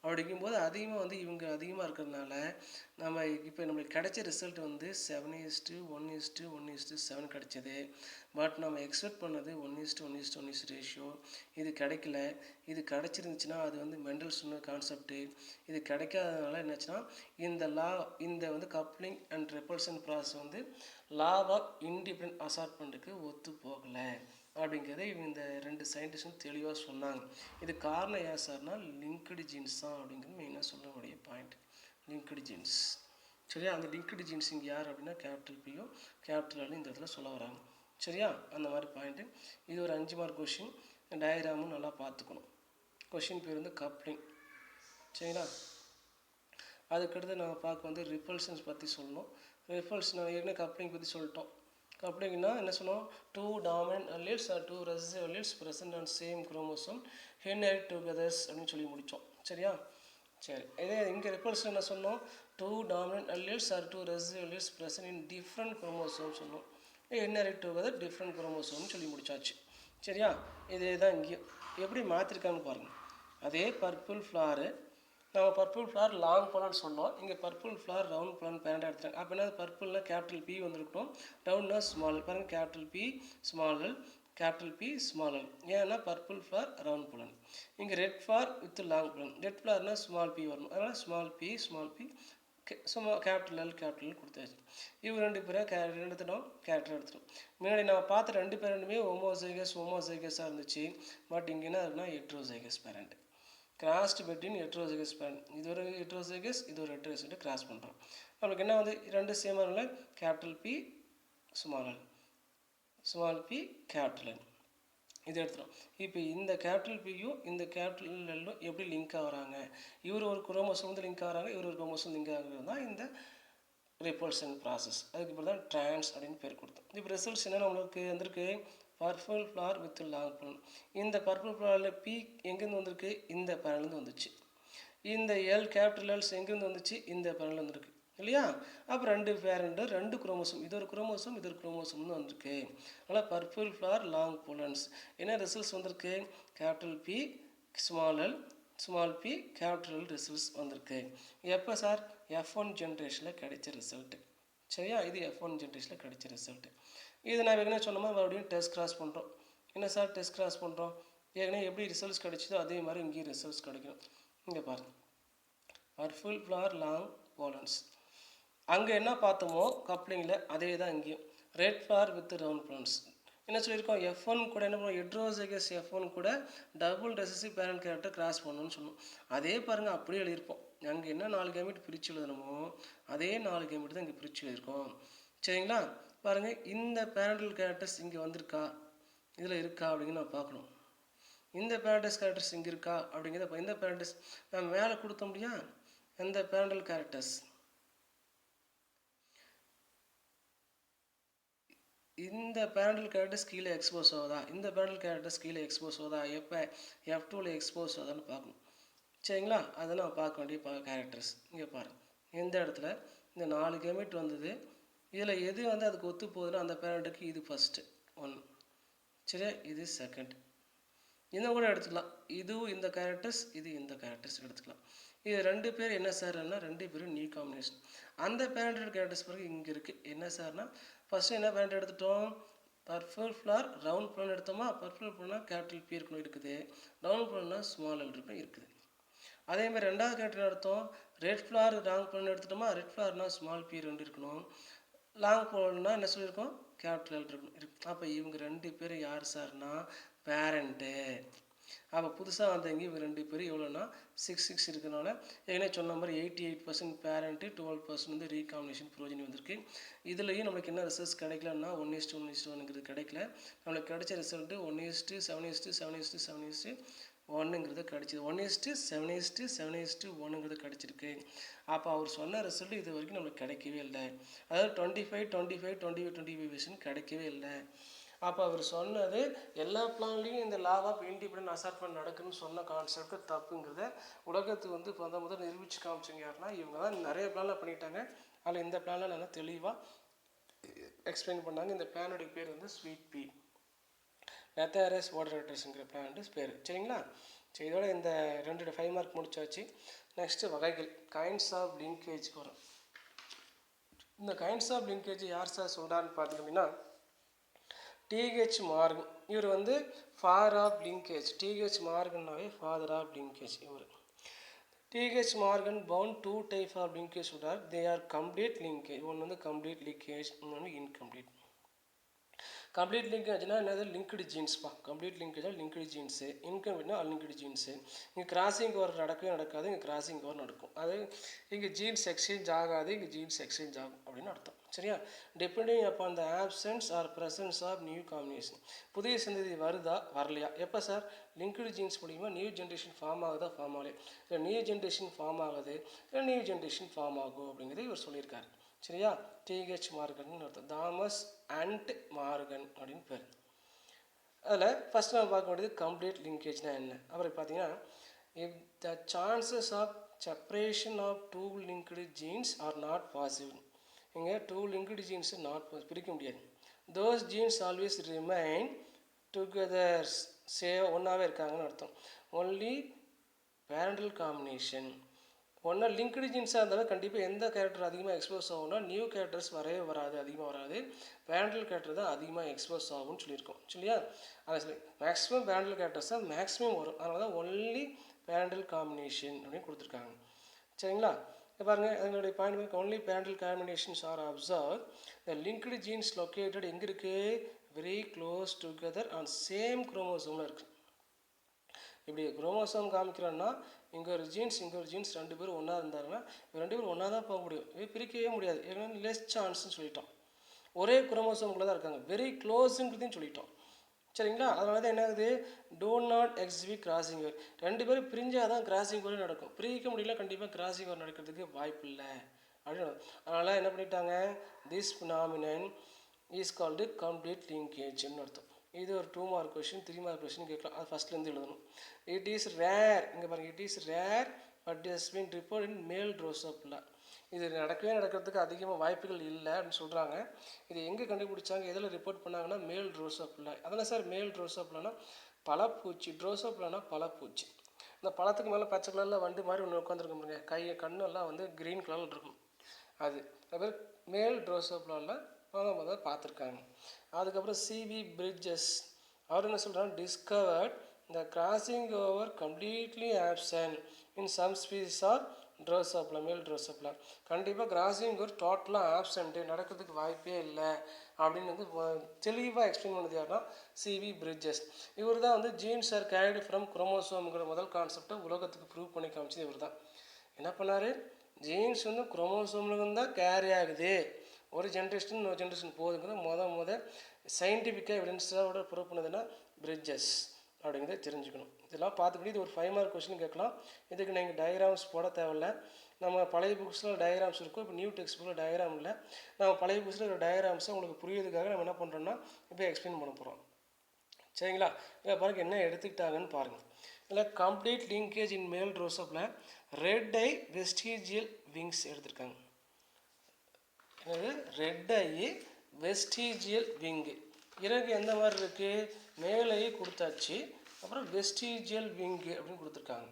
அப்படிங்கும்போது அதிகமாக வந்து இவங்க அதிகமாக இருக்கிறதுனால நம்ம இப்போ நம்மளுக்கு கிடைச்ச ரிசல்ட் வந்து 7:1:1:7 கிடைச்சது. பட் நம்ம எக்ஸ்பெக்ட் பண்ணது 1:1:1 ரேஷியோ. இது கிடைக்கல. இது கிடைச்சிருந்துச்சுன்னா அது வந்து மெண்டல் சொன்ன கான்செப்ட்டு. இது கிடைக்காததுனால என்னாச்சுன்னா இந்த வந்து கப்ளிங் அண்ட் ரெப்பல்சன் ப்ராசஸ் வந்து லா ஆஃப் இண்டிபெண்டன்ட் அசார்ட்மெண்ட்டுக்கு ஒத்து போகலை அப்படிங்கிறத இந்த 2 சயின்டிஸ்டும் தெளிவாக சொன்னாங்க. இது காரணம் ஏன் சார்னா லிங்க்டு ஜீன்ஸ் தான் அப்படிங்கிறது மெயினாக சொல்லக்கூடிய பாயிண்ட். Linked jeans. சரியா? அந்த லிங்க்டு ஜீன்ஸ் இங்கே யார் அப்படின்னா கேபிட்டல் P-யோ கேபிட்டல் L இந்த இடத்துல சொல்ல வராங்க. சரியா? அந்த மாதிரி பாயிண்ட்டு. இது ஒரு 5 மார்க் கொஷின். டயக்ராமும் நல்லா பார்த்துக்கணும். கொஷின் பேர் வந்து கப்ளிங். சரிங்களா? அதுக்கடுத்து நம்ம பார்க்க வந்து ரிப்பல்ஷன்ஸ் பற்றி சொல்லணும். ரிப்பல்ஷன் ஏற்கனவே கப்ளிங் பற்றி சொல்லிட்டோம். கப்ளிங்னா என்ன சொல்லுவோம்? 2 dominant alleles or 2 recessive alleles present on same chromosome inherit together அப்படின்னு சொல்லி முடித்தோம். சரியா? சரி, இதே இங்கே ரிப்பல்ஷன் என்ன சொன்னோம்? 2 dominant alleles or 2 recessive alleles present in different chromosomes சொன்னோம். inherit together different chromosomes சொல்லி முடிச்சாச்சு. சரியா? இதே தான் இங்கேயும் எப்படி மாற்றிருக்காங்கன்னு பாருங்கள். அதே பர்பிள் ஃப்ளாரு நம்ம பர்பிள் ஃப்ளார் லாங் போலான்னு சொன்னோம். இங்கே பர்பிள் ஃப்ளார் ரவுண்ட் போலான்னு பேரண்டாக எடுத்துட்டாங்க. அப்போ என்ன பர்பிளில் கேபிட்டல் P வந்துருக்கட்டும், ரவுண்ட்னா ஸ்மால். பாருங்கள் capital P small L capital P small L. ஏன்னா பர்பிள் ஃபார் ரவுண்ட் புலன். இங்கே red flower with long pollen. ரெட் ஃப்ளார்னா ஸ்மால் பி வரணும். அதனால் ஸ்மால் பி சும்மா கேபிட்டல் எல் கொடுத்தாச்சு. இவங்க ரெண்டு பேரும் எடுத்துட்டோம், கேரக்டர் எடுத்துட்டோம். முன்னாடி நம்ம பார்த்த ரெண்டு பேரண்டுமே ஹோமோசைகஸாக இருந்துச்சு. பட் இங்கே என்ன இருக்குன்னா heterozygous parent. Crossed between heterozygous parent. இது ஒரு ஹெட்ரோசைகஸ், இது ஒரு ஹெட்ரோசைகஸ் கிராஸ் பண்ணுறோம். நம்மளுக்கு என்ன வந்து ரெண்டு சேமாக இல்லை, capital P small B capital L. இது எடுத்துரும். இப்போ இந்த கேபிட்டல் பியும் இந்த கேபிட்டல் எல்லும் எப்படி லிங்க் ஆகிறாங்க, இவர் ஒரு குரோமோசோம் வந்து லிங்க் ஆகிறாங்க, இவர் ஒரு குரோமோசோம் லிங்க் ஆகிறது தான் இந்த ரிப்பல்ஷன் ப்ராசஸ். அதுக்கு இப்போ தான் ட்ரான்ஸ் அப்படின்னு பேர் கொடுத்தோம். இப்போ ரிசல்ட்ஸ் என்ன நம்மளுக்கு வந்திருக்கு, பர்பிள் ஃப்ளார் வித் லாங் புலன். இந்த பர்பிள் ஃப்ளாரில் பி எங்கேருந்து வந்திருக்கு, இந்த பேனல்லேருந்து வந்துச்சு. இந்த எல் கேபிட்டல் எல்ஸ் எங்கேருந்து வந்துச்சு, இந்த பேனல் வந்துருக்கு இல்லையா. அப்போ ரெண்டு பேரண்ட், ரெண்டு குரோமோசோம், இது ஒரு குரோமோசோம்னு வந்திருக்கு. அதனால் பர்பிள் ஃப்ளார் லாங் புலன்ஸ். என்ன ரிசல்ட்ஸ் வந்திருக்கு, capital P small B capital L results வந்திருக்கு. எப்போ சார், F1 ஜென்ரேஷனில் கிடைச்ச ரிசல்ட்டு. சரியா, இது F1 ஜென்ரேஷனில் கிடைச்ச ரிசல்ட்டு. இது நான் ஏற்கனவே சொன்னோமா, மறுபடியும் டெஸ்ட் கிராஸ் பண்ணுறோம். என்ன சார் டெஸ்ட் கிராஸ் பண்ணுறோம், ஏற்கனவே எப்படி ரிசல்ட்ஸ் கிடைச்சதோ அதே மாதிரி இங்கேயும் ரிசல்ட்ஸ் கிடைக்கும். இங்கே பாருங்கள், பர்பிள் ஃப்ளார் லாங் போலன்ஸ். அங்கே என்ன பார்த்தோமோ கப்ளிங்கில் அதே தான் இங்கேயும். Red flower with round pollens. என்ன சொல்லியிருக்கோம், F1 கூட என்ன பண்ணுவோம், ஹெட்ரோசைகஸ் F1 கூட double recessive parent character cross பண்ணணும்னு சொன்னோம். அதே பாருங்கள் அப்படியே எழுதியிருப்போம். அங்கே என்ன 4 கேமெட் பிரித்து எழுதணுமோ அதே 4 கேமெட் தான் இங்கே பிரித்து எழுதியிருக்கோம். சரிங்களா, பாருங்கள் இந்த பேரண்டல் கேரக்டர்ஸ் இங்கே வந்திருக்கா, இதில் இருக்கா அப்படிங்கிறது நான் பார்க்கணும். இந்த பேரண்டஸ் கேரக்டர்ஸ் இங்கே இருக்கா அப்படிங்கிறத, இந்த பேரண்டஸ் நம்ம மேலே கொடுத்த முடியா, இந்த பேரண்டல் கேரக்டர்ஸ் இந்த பேரண்டல் கேரக்டர்ஸ் கீழே எக்ஸ்போஸ் ஆகுதா, இந்த பேரண்டல் கேரக்டர்ஸ் கீழே எக்ஸ்போஸ் ஆகுதா, எப்போ F2ல் எக்ஸ்போஸ் ஆகுதான்னு பார்க்கணும். சரிங்களா, அதை நான் பார்க்க வேண்டிய கேரக்டர்ஸ். இங்கே பாருங்கள், எந்த இடத்துல இந்த 4 கேமெட் வந்தது, இதில் எது வந்து அதுக்கு ஒத்து போகுதுன்னா அந்த பேரண்ட்டுக்கு இது ஃபஸ்ட்டு 1, சரியா, இது செகண்ட். இன்னும் கூட எடுத்துக்கலாம், இதுவும் இந்த கேரக்டர்ஸ், இது இந்த கேரக்டர்ஸ் எடுத்துக்கலாம். இது ரெண்டு பேர் என்ன சார்னா, ரெண்டு பேரும் நியூ காம்பினேஷன். அந்த பேரண்டல் கேரக்டர்ஸ் பிறகு இங்கே இருக்குது. என்ன சார்னா, ஃபஸ்ட்டு என்ன பேரண்ட் எடுத்துட்டோம், பர்பிள் ஃப்ளார் ரவுண்ட் புலன் எடுத்தோமா. பர்பிள் புலனா கேபிட்டல் பி இருக்கணும் இருக்குது, ரவுண்ட் புலனா ஸ்மால் எல் இருக்கணும் இருக்குது. அதே மாதிரி ரெண்டாவது கேரக்டர் எடுத்தோம், ரெட் ஃப்ளார் லாங் புலன் எடுத்துட்டோமா. ரெட் ஃப்ளார்னா ஸ்மால் பி 2 இருக்கணும், லாங் புலன்னா என்ன சொல்லியிருக்கோம், கேபிட்டல் எல் இருக்கணும். அப்போ இவங்க ரெண்டு பேரும் யார் சார்னா பேரண்ட்டு. அப்போ புதுசாக வந்தவங்க இவங்க ரெண்டு பேரும் எவ்வளோனா 6 இருக்கிறனால ஏன்னா சொன்ன மாதிரி 88% பேரண்ட்டு, 12% வந்து ரீகாம்பினேஷன் ப்ரோஜனி வந்திருக்கு. இதுலேயும் நம்மளுக்கு என்ன ரிசல்ட்ஸ் கிடைக்கலன்னா 1:1:1 கிடைக்கல. நம்மளுக்கு கிடைச்ச ரிசல்ட்டு 1:7:7:7:1 கிடச்சிது. 1:7:7:7:1 கிடச்சிருக்கு. அப்போ அவர் சொன்ன ரிசல்ட் இது வரைக்கும் நம்மளுக்கு கிடைக்கவே இல்லை. அதாவது 25 கிடைக்கவே இல்லை. அப்போ அவர் சொன்னது எல்லா பிளான்லேயும் இந்த லா ஆஃப் இண்டிபெண்டன்ட் அசார்ட்மெண்ட் நடக்குதுன்னு சொன்ன கான்செப்ட் தப்புங்கிறத உலகத்துக்கு வந்து முதல் நிரூபித்து காமிச்சிங்க யாருன்னா இவங்க தான். நிறைய பிளானில் பண்ணிட்டாங்க, அதில் இந்த பிளானில் நல்லா தெளிவாக எக்ஸ்பிளைன் பண்ணாங்க. இந்த பிளானோட பேர் வந்து ஸ்வீட் பி நெத்தாரஸ் வாட்டரேட்டர்ஸுங்கிற பிளான்ட்டு பேர். சரிங்களா, சரி, இதோட இந்த 5 மார்க் முடிச்சாச்சு. நெக்ஸ்ட்டு வகைகள், கைண்ட்ஸ் ஆஃப் லிங்கேஜ் வரும். இந்த கைண்ட்ஸ் ஆஃப் லிங்கேஜ் யார் சார் சொல்கிறான்னு பார்த்தீங்க அப்படின்னா T.H. மார்கன். இவர் வந்து ஃபாதர் ஆஃப் லிங்கேஜ். T.H. மார்கன்னாவே ஃபாதர் ஆஃப் லிங்கேஜ் இவர். T.H. Morgan found 2 type of linkage சொல்கிறார். They are complete linkage. ஒன்று வந்து கம்ப்ளீட் லிங்கேஜ், இன்னொன்று இன்கம்ப்ளீட். கம்ப்ளீட் லிங்கேஜ்னா என்னது, லிங்க்டு ஜீன்ஸ்ப்பா. கம்ப்ளீட் லிங்கேஜாக லிங்க்டு ஜீன்ஸு, இன்கம்ப்ளீட்னா அன்லிங்க்டு ஜீன்ஸு. இங்கே கிராசிங் ஓவர் நடக்கவே நடக்காது, இங்கே கிராசிங் ஓவர் நடக்கும். அது இங்கே ஜீன்ஸ் எக்ஸ்சேஞ்ச் ஆகாது, இங்கே ஜீன்ஸ் எக்ஸ்சேஞ்ச் ஆகும் அப்படின்னு அர்த்தம். சரியா, depending upon the absence or presence of new combination. புதிய சந்ததி வருதா வரலையா. எப்போ சார், லிங்க்டு ஜீன்ஸ் மூலிமா நியூ ஜென்ரேஷன் ஃபார்ம் ஆகுதா ஃபார்ம் ஆகலையா. இல்லை நியூ ஜென்ரேஷன் ஃபார்ம் ஆகுது, இல்லை நியூ ஜென்ரேஷன் ஃபார்ம் ஆகும் அப்படிங்கிறத இவர் சொல்லியிருக்காரு. சரியா, T.H. மார்கன் அர்த்தம். தாமஸ் அண்ட் மார்கன் அப்படின்னு பேர். அதில் ஃபஸ்ட் நம்ம பார்க்க வேண்டியது கம்ப்ளீட் லிங்கேஜ்னால் என்ன. அப்புறம் பார்த்தீங்கன்னா, if the chances of separation of 2 linked genes are not possible. இங்கே 2 லிங்க்டு ஜீன்ஸு நாட் பிரிக்க முடியாது. Those genes always remain together, ஒன்றாவே இருக்காங்கன்னு அர்த்தம். ஒன்லி பேரண்டல் காம்பினேஷன் ஒன்றா லிங்க்டு ஜீன்ஸாக இருந்தாலும் கண்டிப்பாக எந்த கேரக்டர் அதிகமாக எக்ஸ்போஸ் ஆகும்னா நியூ கேரக்டர்ஸ் வரவே வராது, அதிகமாக வராது. பேரண்டல் கேரக்டர் தான் அதிகமாக எக்ஸ்போஸ் ஆகும்னு சொல்லியிருக்கோம் சரியா. அதை சொல்லி மேக்ஸிமம் பேரண்டல் கேரக்டர்ஸ் தான் மேக்ஸிமம் வரும். அதனால தான் ஒன்லி பேரண்டல் காம்பினேஷன் அப்படின்னு கொடுத்துருக்காங்க சரிங்களா. பாருங்கள் அதனுடைய point only parental combinations are observe the linked genes located எங்கே இருக்குது, very close together on same குரோமோசோமில் இருக்குது. இப்படி குரோமோசோம் காமிக்கிறோன்னா இங்கே ஒரு ஜீன்ஸ் இங்கே ஒரு ஜீன்ஸ் ரெண்டு பேரும் ஒன்றா இருந்தாருன்னா ரெண்டு பேரும் ஒன்றா தான் போக முடியும், பிரிக்கவே முடியாது. ஏன்னா லெஸ் சான்ஸ்ன்னு சொல்லிட்டோம். ஒரே குரோமோசோமுக்குள்ளே தான் இருக்காங்க, வெரி க்ளோஸுங்கிறதையும் சொல்லிட்டோம் சரிங்களா. அதனால தான் என்ன ஆகுது, do not exhibit crossing over. ரெண்டு பேரும் பிரிஞ்சால் தான் கிராசிங் ஓவர் நடக்கும், பிரிக்க முடியல கண்டிப்பாக கிராசிங் ஓவர் நடக்கிறதுக்கு வாய்ப்பு இல்லை அப்படின்னு. அதனால் என்ன பண்ணிட்டாங்க, this phenomenon is called complete லிங்கேஜ்னு அர்த்தம். இது ஒரு 2 மார்க் கொஷின் 3 மார்க் கொஷின் கேட்கலாம், அது ஃபஸ்ட்லேருந்து எழுதணும். இட் இஸ் ரேர், இங்கே பாருங்கள், it is rare but is been report in male Drosophila. இது நடக்கிறதுக்கு அதிகமாக வாய்ப்புகள் இல்லை அப்படின்னு சொல்கிறாங்க. இது எங்கே கண்டுபிடிச்சாங்க, எதில் ரிப்போர்ட் பண்ணாங்கன்னா மேல் ட்ரோசோபிலா. அதனால் சார் மேல் ட்ரோசோபிலானா பழப்பூச்சி, ட்ரோசோபிலானா பழப்பூச்சி. இந்த பழத்துக்கு மேலே பச்சை கலரில் வண்டு மாதிரி ஒன்று உட்காந்துருக்க முடியாது, கண்ணெல்லாம் வந்து க்ரீன் கலரில் இருக்கும். அது மேல் ட்ரோசோபிலாவில் முதல் பார்த்துருக்காங்க. அதுக்கப்புறம் சிவி பிரிட்ஜஸ் அவர் என்ன சொல்கிறாங்க, discovered the crossing over completely absent in some species are Drosophila, male Drosophila. கண்டிப்பாக கிராசிங் ஓவர் டோட்டலாக ஆப்சண்ட்டு, நடக்கிறதுக்கு வாய்ப்பே இல்லை அப்படின்னு வந்து தெளிவாக எக்ஸ்பிளைன் பண்ணது யாருன்னா சிவி பிரிட்ஜஸ். இவர் தான் வந்து ஜீன்ஸ் ஆர் கேரிடு ஃப்ரம் குரோமோசோம்ங்கிற முதல் கான்செப்டை உலகத்துக்கு ப்ரூவ் பண்ணி காமிச்சது இவர் தான். என்ன பண்ணார், ஜீன்ஸ் வந்து குரோமோசோம்லேருந்து தான் கேரி ஆகுது, ஒரு ஜென்ரேஷன் இன்னொரு ஜென்ரேஷன் போகுதுங்கிறது முத சயின்டிஃபிக்காக எவிடன்ஸோட ப்ரூவ் பண்ணதுன்னா பிரிட்ஜஸ் அப்படிங்கிறத தெரிஞ்சுக்கணும். இதெல்லாம் பார்த்துக்கிட்டு இது ஒரு 5 மார்க் கொஸ்டின் கேட்கலாம். இதுக்கு நீங்கள் டயக்ராம்ஸ் போட தேவையில்லை. நம்ம பழைய புக்ஸில் டயக்ராம்ஸ் இருக்கும், இப்போ நியூ டெக்ஸ்ட் புக்கில் டயக்ராம் இல்லை. நம்ம பழைய புக்ஸில் இருக்கிற டயக்ராம்ஸை உங்களுக்கு புரியுறதுக்காக நம்ம என்ன பண்ணுறோன்னா இப்போ எக்ஸ்பிளைன் பண்ண போகிறோம் சரிங்களா. இதில் பாருங்கள் என்ன எடுத்துக்கிட்டாங்கன்னு பாருங்கள். இதில் கம்ப்ளீட் லிங்கேஜ் இன் மேல் ட்ரோசோபில் ரெட் ஐ வெஸ்டிஜியல் விங்ஸ் எடுத்திருக்காங்க. ரெட் ஐ வெஸ்டிஜியல் விங்கு, இறகு எந்த மாதிரி இருக்குது, மேலையை கொடுத்தாச்சு, அப்புறம் வெஸ்டிஜியல் விங்கு அப்படின்னு கொடுத்துருக்காங்க.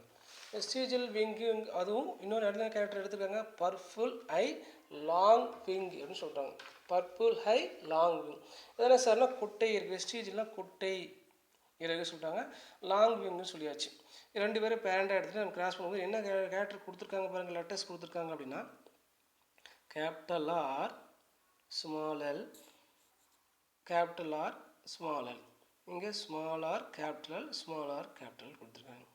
வெஸ்டிஜியல் விங்கு அதுவும் இன்னொரு இடத்துல கேரக்டர் எடுத்துருக்காங்க, பர்பிள் ஐ லாங் விங் அப்படின்னு சொல்கிறாங்க. பர்பிள் ஹை லாங் விங் இதெல்லாம் சார்னா குட்டை இருக்குது, வெஸ்டிஜியல்னால் குட்டை இறகு சொல்லிட்டாங்க, லாங் விங்னு சொல்லியாச்சு. ரெண்டு பேரும் பேரண்டாக எடுத்துகிட்டு நம்ம கிராஸ் பண்ணும்போது என்ன கேரக்டர் கொடுத்துருக்காங்க பாருங்கள், லெட்டர்ஸ் கொடுத்துருக்காங்க அப்படின்னா capital R small L, capital R small L, இங்கே ஸ்மால் ஆர் கேபிட்டல் கொடுத்துருக்காங்க.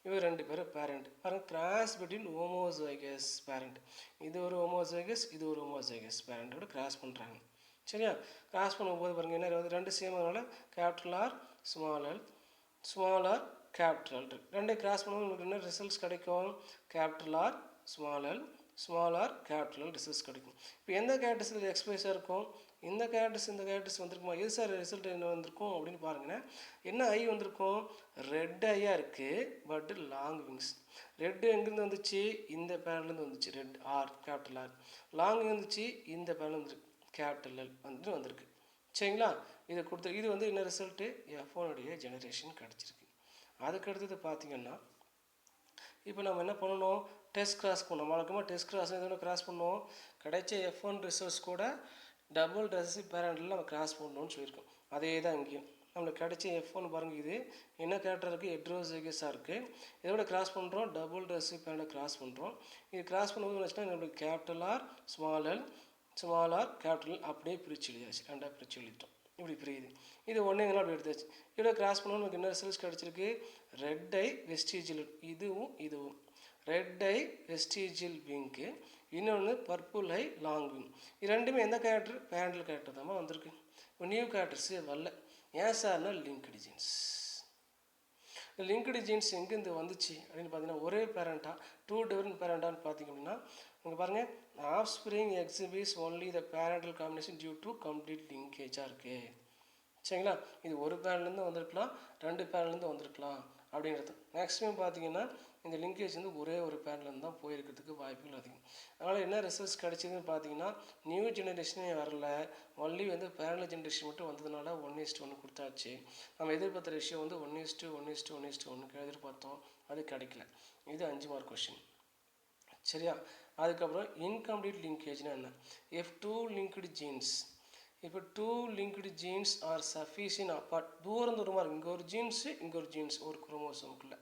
இவர் ரெண்டு பேரும் பேரண்ட் பாருங்கள், கிராஸ் பிட்வீன் ஹோமோசைகஸ் பேரண்ட், இது ஒரு ஹோமோசைகஸ் இது ஒரு ஹோமோசைகஸ் பேரண்டோட கிராஸ் பண்ணுறாங்க சரியா. கிராஸ் பண்ணும்போது பாருங்கள் என்ன ரெண்டு சேமனால capital R small L capital ரெண்டே கிராஸ் பண்ணும்போது உங்களுக்கு என்ன ரிசல்ட்ஸ் கிடைக்கும், capital R small R capital results கிடைக்கும். இப்போ எந்த கேரக்டர்ஸ் இதில் எக்ஸ்பிரஸாக இருக்கும், இந்த கேரக்டர்ஸ் வந்திருக்குமா, எது சார் ரிசல்ட் என்ன வந்திருக்கும் அப்படின்னு பாருங்கன்னா என்ன ஐ வந்திருக்கும், ரெட் ஐயாக இருக்குது பட் லாங் விங்ஸ். ரெட்டு எங்கேருந்து வந்துச்சு, இந்த பேரண்ட்லேருந்து வந்துச்சு, red or capital R. Long வந்துச்சு இந்த பேரண்ட் வந்துருக்கு, கேபிட்டல் எல் வந்திருக்கு சரிங்களா. இதை கொடுத்து இது வந்து என்ன ரிசல்ட்டு, எஃப்ஒனுடைய ஜெனரேஷன் கிடச்சிருக்கு. அதுக்கு அடுத்தது பார்த்திங்கன்னா இப்போ நம்ம என்ன பண்ணணும், டெஸ்ட் கிராஸ் பண்ணோம். வழக்கமாக டெஸ்ட் கிராஸ் எதோட கிராஸ் பண்ணோம், கிடைச்ச F1 ரிசல்ட்ஸ் கூட டபுள் ரெசசிவ் பேரண்டில் நம்ம கிராஸ் பண்ணணும்னு சொல்லியிருக்கோம். அதே தான் இங்கேயும் நம்மளுக்கு கிடைச்ச F1 பாருங்கள், இது என்ன கேரக்டர் இருக்குது, ஹெட்ரோசைகஸாக இருக்குது. இதோட கிராஸ் பண்ணுறோம், டபுள் ரெசசிவ் பேரண்டை கிராஸ் பண்ணுறோம். இது கிராஸ் பண்ணும்போது வச்சுன்னா நம்மளுக்கு capital R small R capital அப்படியே பிரித்து எழுதியாச்சு, ரெண்டாக பிரித்து எழுதிட்டோம். இப்படி பிரியுது, இது ஒன்றே அப்படி எடுத்தாச்சு. இதோட கிராஸ் பண்ணோம், நமக்கு என்ன ரிசல்ட்ஸ் கிடச்சிருக்கு, ரெட் ஐ வெஸ்டிஜியல், இதுவும் ரெட் ஐ வெஸ்டிஜியல் விங்கு, இன்னொன்று பர்பிள் ஐ லாங் விங். இது ரெண்டுமே எந்த கேரக்டர், பேரண்டல் கேரக்டர் தான் வந்திருக்கு. இப்போ நியூ கேரக்டர்ஸு வரல, ஏன் சார்னா லிங்க்டு ஜீன்ஸ். லிங்க்டு ஜீன்ஸ் எங்கேருந்து வந்துச்சு அப்படின்னு பார்த்தீங்கன்னா ஒரே பேரண்ட்டாக 2 டிஃப்ரெண்ட் பேரண்டான்னு பார்த்தீங்க அப்படின்னா இங்கே பாருங்கள், offspring exhibits only the parental combination due to complete லிங்கேஜாக இருக்குது சரிங்களா. இது ஒரு பேரண்ட்லேருந்து வந்திருக்கலாம், 2 பேரண்ட்லேருந்து வந்திருக்கலாம் அப்படின்றது. மேக்ஸிமம் பார்த்தீங்கன்னா இந்த லிங்கேஜ் வந்து ஒரே ஒரு பேரண்ட்லேருந்து தான் போயிருக்கிறதுக்கு வாய்ப்புகள் அதிகம். அதனால் என்ன ரிசல்ட்ஸ் கிடைச்சதுன்னு பார்த்தீங்கன்னா நியூ ஜெனரேஷனே வரல, ஒன்லி வந்து பேரண்டல் ஜென்ரேஷன் மட்டும் வந்ததுனால 1:1 கொடுத்தாச்சு. நம்ம எதிர்பார்த்த ரேஷியோ வந்து 1:1 எதிர்பார்த்தோம், அது கிடைக்கல. இது 5 மார்க் கொஸ்டின் சரியா? அதுக்கப்புறம் இன்கம்ப்ளீட் லிங்கேஜ்னா என்ன? if two linked genes இப்போ 2 linked genes are sufficient apart, தூரமாக இருக்கும், இங்கே ஒரு ஜீன்ஸ் இங்கே ஒரு ஜீன்ஸ் ஒரு குரோமோசோமுக்குள்ள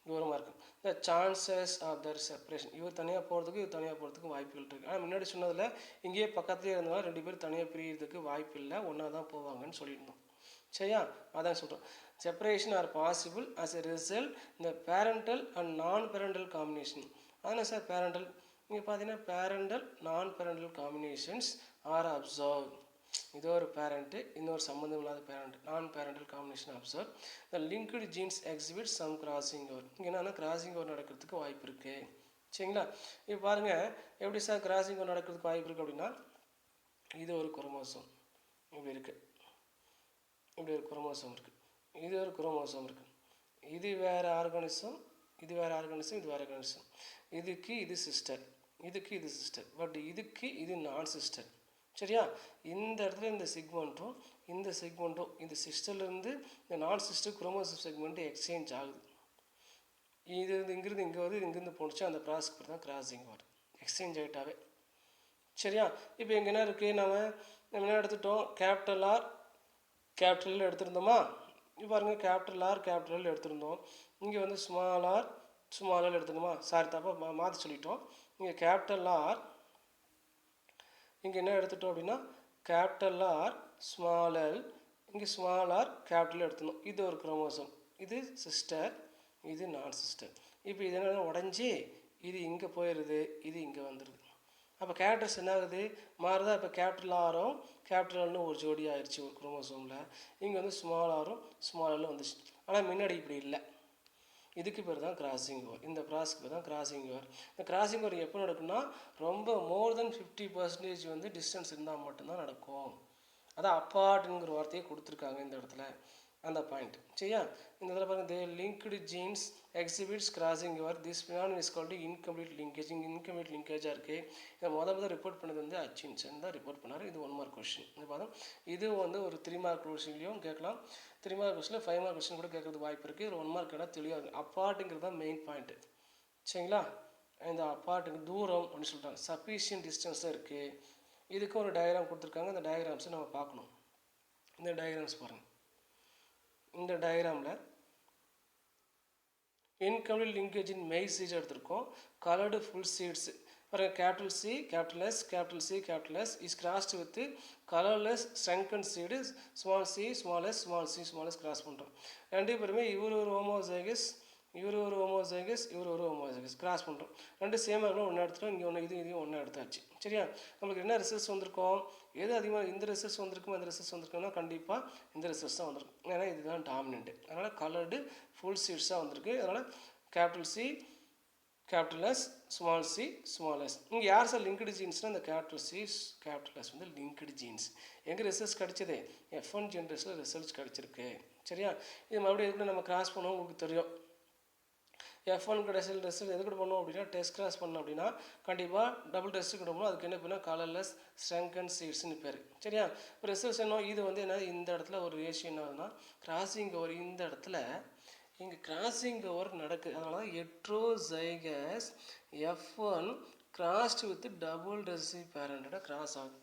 தூரமாக இருக்கும், the chances of their separation, இவர் தனியாக போகிறதுக்கு இவர் தனியாக போகிறதுக்கு வாய்ப்புகள் இருக்குது. ஆனால் முன்னாடி சொன்னதில் இங்கேயே பக்கத்துலேயே இருந்தாலும் 2 பேர் தனியாக பிரியறதுக்கு வாய்ப்பு இல்லை, ஒன்றா தான் போவாங்கன்னு சொல்லியிருந்தோம். சரியா? அதான் சொல்கிறோம், separation R possible as a result இந்த பேரண்டல் அண்ட் நான் பேரண்டல் காம்பினேஷன். அதனால் சார் பேரண்டல் இங்கே பார்த்தீங்கன்னா பேரண்டல் நான் பேரண்டல் காம்பினேஷன்ஸ் ஆர் அப்சர்வ், இது ஒரு பேரண்ட்டு இன்னொரு சம்மந்தம் இல்லாத parent, non parental combination observe the linked genes exhibit some crossing over. இங்கே என்னன்னா கிராசிங் ஓவர் நடக்கிறதுக்கு வாய்ப்பு இருக்குது. சரிங்களா? இப்போ பாருங்கள் எப்படி சார் கிராசிங் ஓவர் நடக்கிறதுக்கு வாய்ப்பு இருக்குது அப்படின்னா, இது ஒரு குரோமோசோம் இப்படி இருக்குது, இப்படி ஒரு குரோமோசோம் இருக்குது, இது ஒரு குரோமோசோம் இருக்குது, இது வேறு ஆர்கானிசம், இது வேறு ஆர்கானிசம், இது வேறு ஆர்கானிசம், இதுக்கு இது சிஸ்டர், இதுக்கு இது சிஸ்டர், பட் இதுக்கு இது நான் சிஸ்டர். சரியா? இந்த இடத்துல இந்த செக்மெண்ட்டும் இந்த செக்மெண்ட்டும் இந்த சிஸ்டர்லேருந்து இந்த நான் சிஸ்டர் குரோமோசோம் செக்மெண்ட்டு எக்ஸ்சேஞ்ச் ஆகுது. இது இங்கிருந்து இங்கே வருது, இங்கேருந்து போணுச்சு, அந்த ப்ராசஸ்க்கு பேர் தான் கிராசிங் ஓவர், எக்ஸ்சேஞ்ச் ஆகிட்டாவே. சரியா? இப்போ இங்கே என்ன இருக்குது, நம்ம என்ன எடுத்துட்டோம், கேபிட்டல் ஆர் கேபிட்டல் எடுத்திருந்தோமா? இப்போ பாருங்கள் கேபிட்டல் ஆர் கேபிட்டல் எடுத்திருந்தோம், இங்கே வந்து ஸ்மால் ஆர் ஸ்மால் எல் எடுத்துக்கணுமா? சாரி தப்பாக மாற்றி சொல்லிட்டோம். இங்கே கேபிட்டல் ஆர், இங்கே என்ன எடுத்துட்டோம் அப்படின்னா கேபிட்டல் ஆர் ஸ்மால் எல், இங்கே ஸ்மால் ஆர் கேபிட்டல் எடுத்துக்கணும். இது ஒரு குரோமோசோம், இது சிஸ்டர், இது நான் சிஸ்டர். இப்போ இது என்ன உடஞ்சி இது இங்கே போயிடுது, இது இங்கே வந்துடுது. அப்போ கேரக்டர்ஸ் என்ன ஆகுது, மாறுதா? இப்போ கேபிட்டல் ஆரும் கேபிட்டல் எல்னு ஒரு ஜோடி ஆயிடுச்சு ஒரு குரோமோசோமில், இங்கே வந்து ஸ்மால் ஆரும் ஸ்மால் எல்லும் வந்துச்சு. ஆனால் முன்னாடி இப்படி இல்லை, இதுக்கு பேர் தான் கிராசிங் ஓவர், இந்த ப்ராசஸ்க்கு பேர் தான் கிராசிங் ஓவர். இந்த கிராசிங் ஓவர் எப்போ நடக்கும்னா ரொம்ப மோர் தென் 50% வந்து டிஸ்டன்ஸ் இருந்தால் மட்டும்தான் நடக்கும். அதான் அப்பார்ட்ங்கிற வார்த்தையை கொடுத்துருக்காங்க இந்த இடத்துல, அந்த பாயிண்ட். சரியா? இந்த இடத்துல பாருங்கள், they linked genes exhibits crossing over, this phenomenon is called incomplete linkage. இங்கே இன்கம்ப்ளீட் லிங்கேஜாக இருக்குது. இதை முதல் ரிப்போர்ட் பண்ணது வந்து ஹட்சின்சன் தான் ரிப்போர்ட் பண்ணார். இது 1 மார்க் கொஸ்டின். இது பார்த்தா இது வந்து ஒரு 3 மார்க் கொஸ்டின்லையும் கேட்கலாம், 3 மார்க் கொஸ்டினில் 5 மார்க் கொஸ்டின் கூட கேட்கறதுக்கு வாய்ப்பு இருக்குது. இது 1 மார்க் கேட்டால் தெளிவாக இருக்குது. அப்பார்ட்டுங்கிறது தான் மெயின் பாயிண்ட்டு. சரிங்களா? இந்த அப்பார்ட்டுக்கு தூரம் அப்படின்னு சொல்லிட்டாங்க, சஃபிஷியன்ட் டிஸ்டன்ஸாக இருக்குது. இதுக்கு ஒரு டயக்ராம் கொடுத்துருக்காங்க, அந்த டயக்ராம்ஸை நம்ம பார்க்கணும். இந்த டயக்ராம்ஸ் பாருங்கள், இந்த டயக்ராமில் இன்கம்ப்ளீட் லிங்கேஜ் இன் மெய் சீட்ஸ் எடுத்திருக்கோம், கலர்டு ஃபுல் சீட்ஸ் பாருங்கள், capital C capital S capital C capital S is crossed with colourless shrunken seed small C small S small C small s cross பண்ணுறோம். ரெண்டு பேருமே இவர் ஒரு homozygous, இவர் ஒரு homozygous, இவர் ஒரு ஹோமோசைகஸ் கிராஸ் பண்ணுறோம். ரெண்டு சேமாக இருக்கணும், ஒன்றா எடுத்துட்டோம், இங்கே ஒன்று இதையும் ஒன்றா எடுத்தாச்சு. சரியா? நம்மளுக்கு என்ன ரிசல்ட்ஸ் வந்திருக்கோம், எது அதிகமாக இந்த ரிசல்ட்ஸ் வந்திருக்குமோ அந்த ரிசல்ட்ஸ் வந்திருக்குன்னா கண்டிப்பாக இந்த ரிசல்ட்ஸ் தான் வந்திருக்கும். ஏன்னா இதுதான் டாமினன்ட்டு. அதனால் கலர்டு ஃபுல் சீட்ஸாக வந்திருக்கு. அதனால் capital C capital S small C small S. இங்கே யார் சார் லிங்க்டு ஜீன்ஸ்னால் இந்த கேபிட்டல் சி கேபிட்டல் எஸ் வந்து லிங்க்டு ஜீன்ஸ். எங்கே ரிசல்ட்ஸ் கிடச்சிது, F1 ஜென்ரேஷனில் ரிசல்ட்ஸ் கிடச்சிருக்கு. சரியா? இது மறுபடியும் எதுக்கு நம்ம கிராஸ் பண்ணுவோம் உங்களுக்கு தெரியும். F1 ரிசல்ட் எது கூட பண்ணோம் அப்படின்னா டெஸ்ட் கிராஸ் பண்ணோம் அப்படின்னா கண்டிப்பாக டபுள் டெஸ்ட்டு கொடுப்போம். அதுக்கு என்ன பண்ணால் கலர்லெஸ் ஸ்ட்ரெங்கன் சீட்ஸ்னு பேர். சரியா? இப்போ ரிசல்ட்ஸ் என்ன, இது வந்து என்ன, இந்த இடத்துல ஒரு ரேஷியோ என்ன ஆகுதுன்னா கிராசிங் ஓவர், இந்த இடத்துல இங்கே கிராசிங் ஓவர் நடக்குது. அதனால தான் heterozygous F1 crossed with double recessive பேரண்டோட கிராஸ் ஆகுது.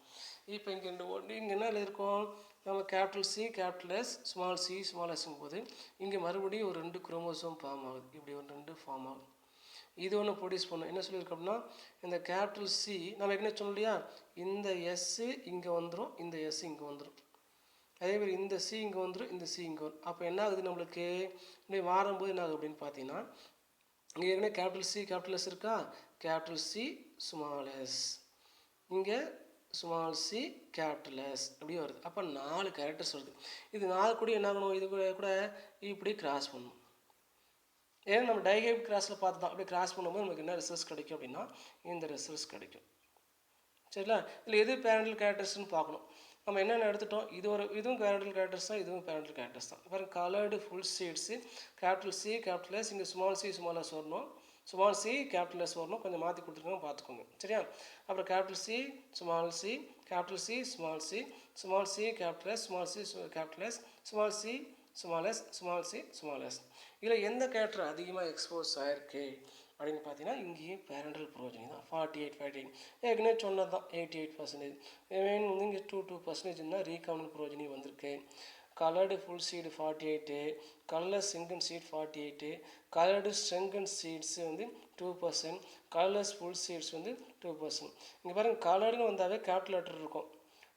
இப்போ இங்கே இங்கே என்ன எழுதியிருக்கோம், நம்ம capital C capital S small C small எஸ்ங்கும் போது இங்கே மறுபடியும் ஒரு 2 குரோமோசோம் ஃபார்ம் ஆகுது. இப்படி ஒரு 2 ஃபார்ம் ஆகுது. இது ஒன்று ப்ரொடியூஸ் பண்ணும். என்ன சொல்லியிருக்கோம்னா இந்த கேபிட்டல் சி நம்ம என்ன சொன்னோம் இல்லையா, இந்த எஸ்ஸு இங்கே வந்துடும், இந்த எஸ் இங்கே வந்துடும். அதேமாதிரி இந்த சி இங்கே வந்துடும், இந்த சி இங்கே வரும். அப்போ என்ன ஆகுது நம்மளுக்கு இப்படி மாறும்போது என்ன ஆகுது அப்படின்னு பார்த்தீங்கன்னா, இங்கே ஏற்கனவே கேபிட்டல் சி கேபிட்டல் எஸ் இருக்கா, கேபிட்டல் சி ஸ்மால் எஸ், இங்கே ஸ்மால் சி கேபிட்டல் எஸ் அப்படி வருது. அப்போ 4 கேரக்டர்ஸ் வருது. இது 4 கூட என்ன ஆகணும், இது கூட இப்படி கிராஸ் பண்ணணும். ஏன்னா நம்ம டைஹெட் கிராஸில் பார்த்து தான் அப்படி கிராஸ் பண்ணும்போது நமக்கு என்ன ரிசல்ட்ஸ் கிடைக்கும் அப்படின்னா இந்த ரிசல்ட்ஸ் கிடைக்கும். சரிங்களா? இதில் எது பேரண்டல் கேரக்டர்ஸ்னு பார்க்கணும். நம்ம என்னென்ன எடுத்துட்டோம், இதுவும் பேரண்டல் கேரக்டர்ஸ் தான், இதுவும் பேரண்டல் கேரக்டர்ஸ் தான். பாருங்க, coloured full seeds capital C capital S, இங்கே ஸ்மால் சி ஸ்மால் எஸ் வரணும், ஸ்மால் சி கேபிட்டல் எஸ் வரணும், கொஞ்சம் மாற்றி கொடுத்துருக்காங்க பார்த்துக்கோங்க. சரியா? அப்புறம் capital C small C capital C small C small C capital S small C capital S small C small S small C small S. இதில் எந்த கேரக்டர் அதிகமாக எக்ஸ்போஸ் ஆகிருக்கு அப்படின்னு பார்த்தீங்கன்னா இங்கேயும் பேரண்டல் ப்ரோஜனி தான் 48 ஏற்கனவே சொன்னது தான் 88%. வந்து இங்கே 2% இருந்தால் ரீகாம்பினன்ட் ப்ரோஜனி வந்திருக்கு. Coloured full seed 48, colour single seed 48, coloured shrunken seeds வந்து 2%, கலர்லெஸ் ஃபுல் சீட்ஸ் வந்து 2%. இங்கே பாருங்கள், கலர்டுன்னு வந்தாவே கேபிட்டல் லெட்டர் இருக்கும்,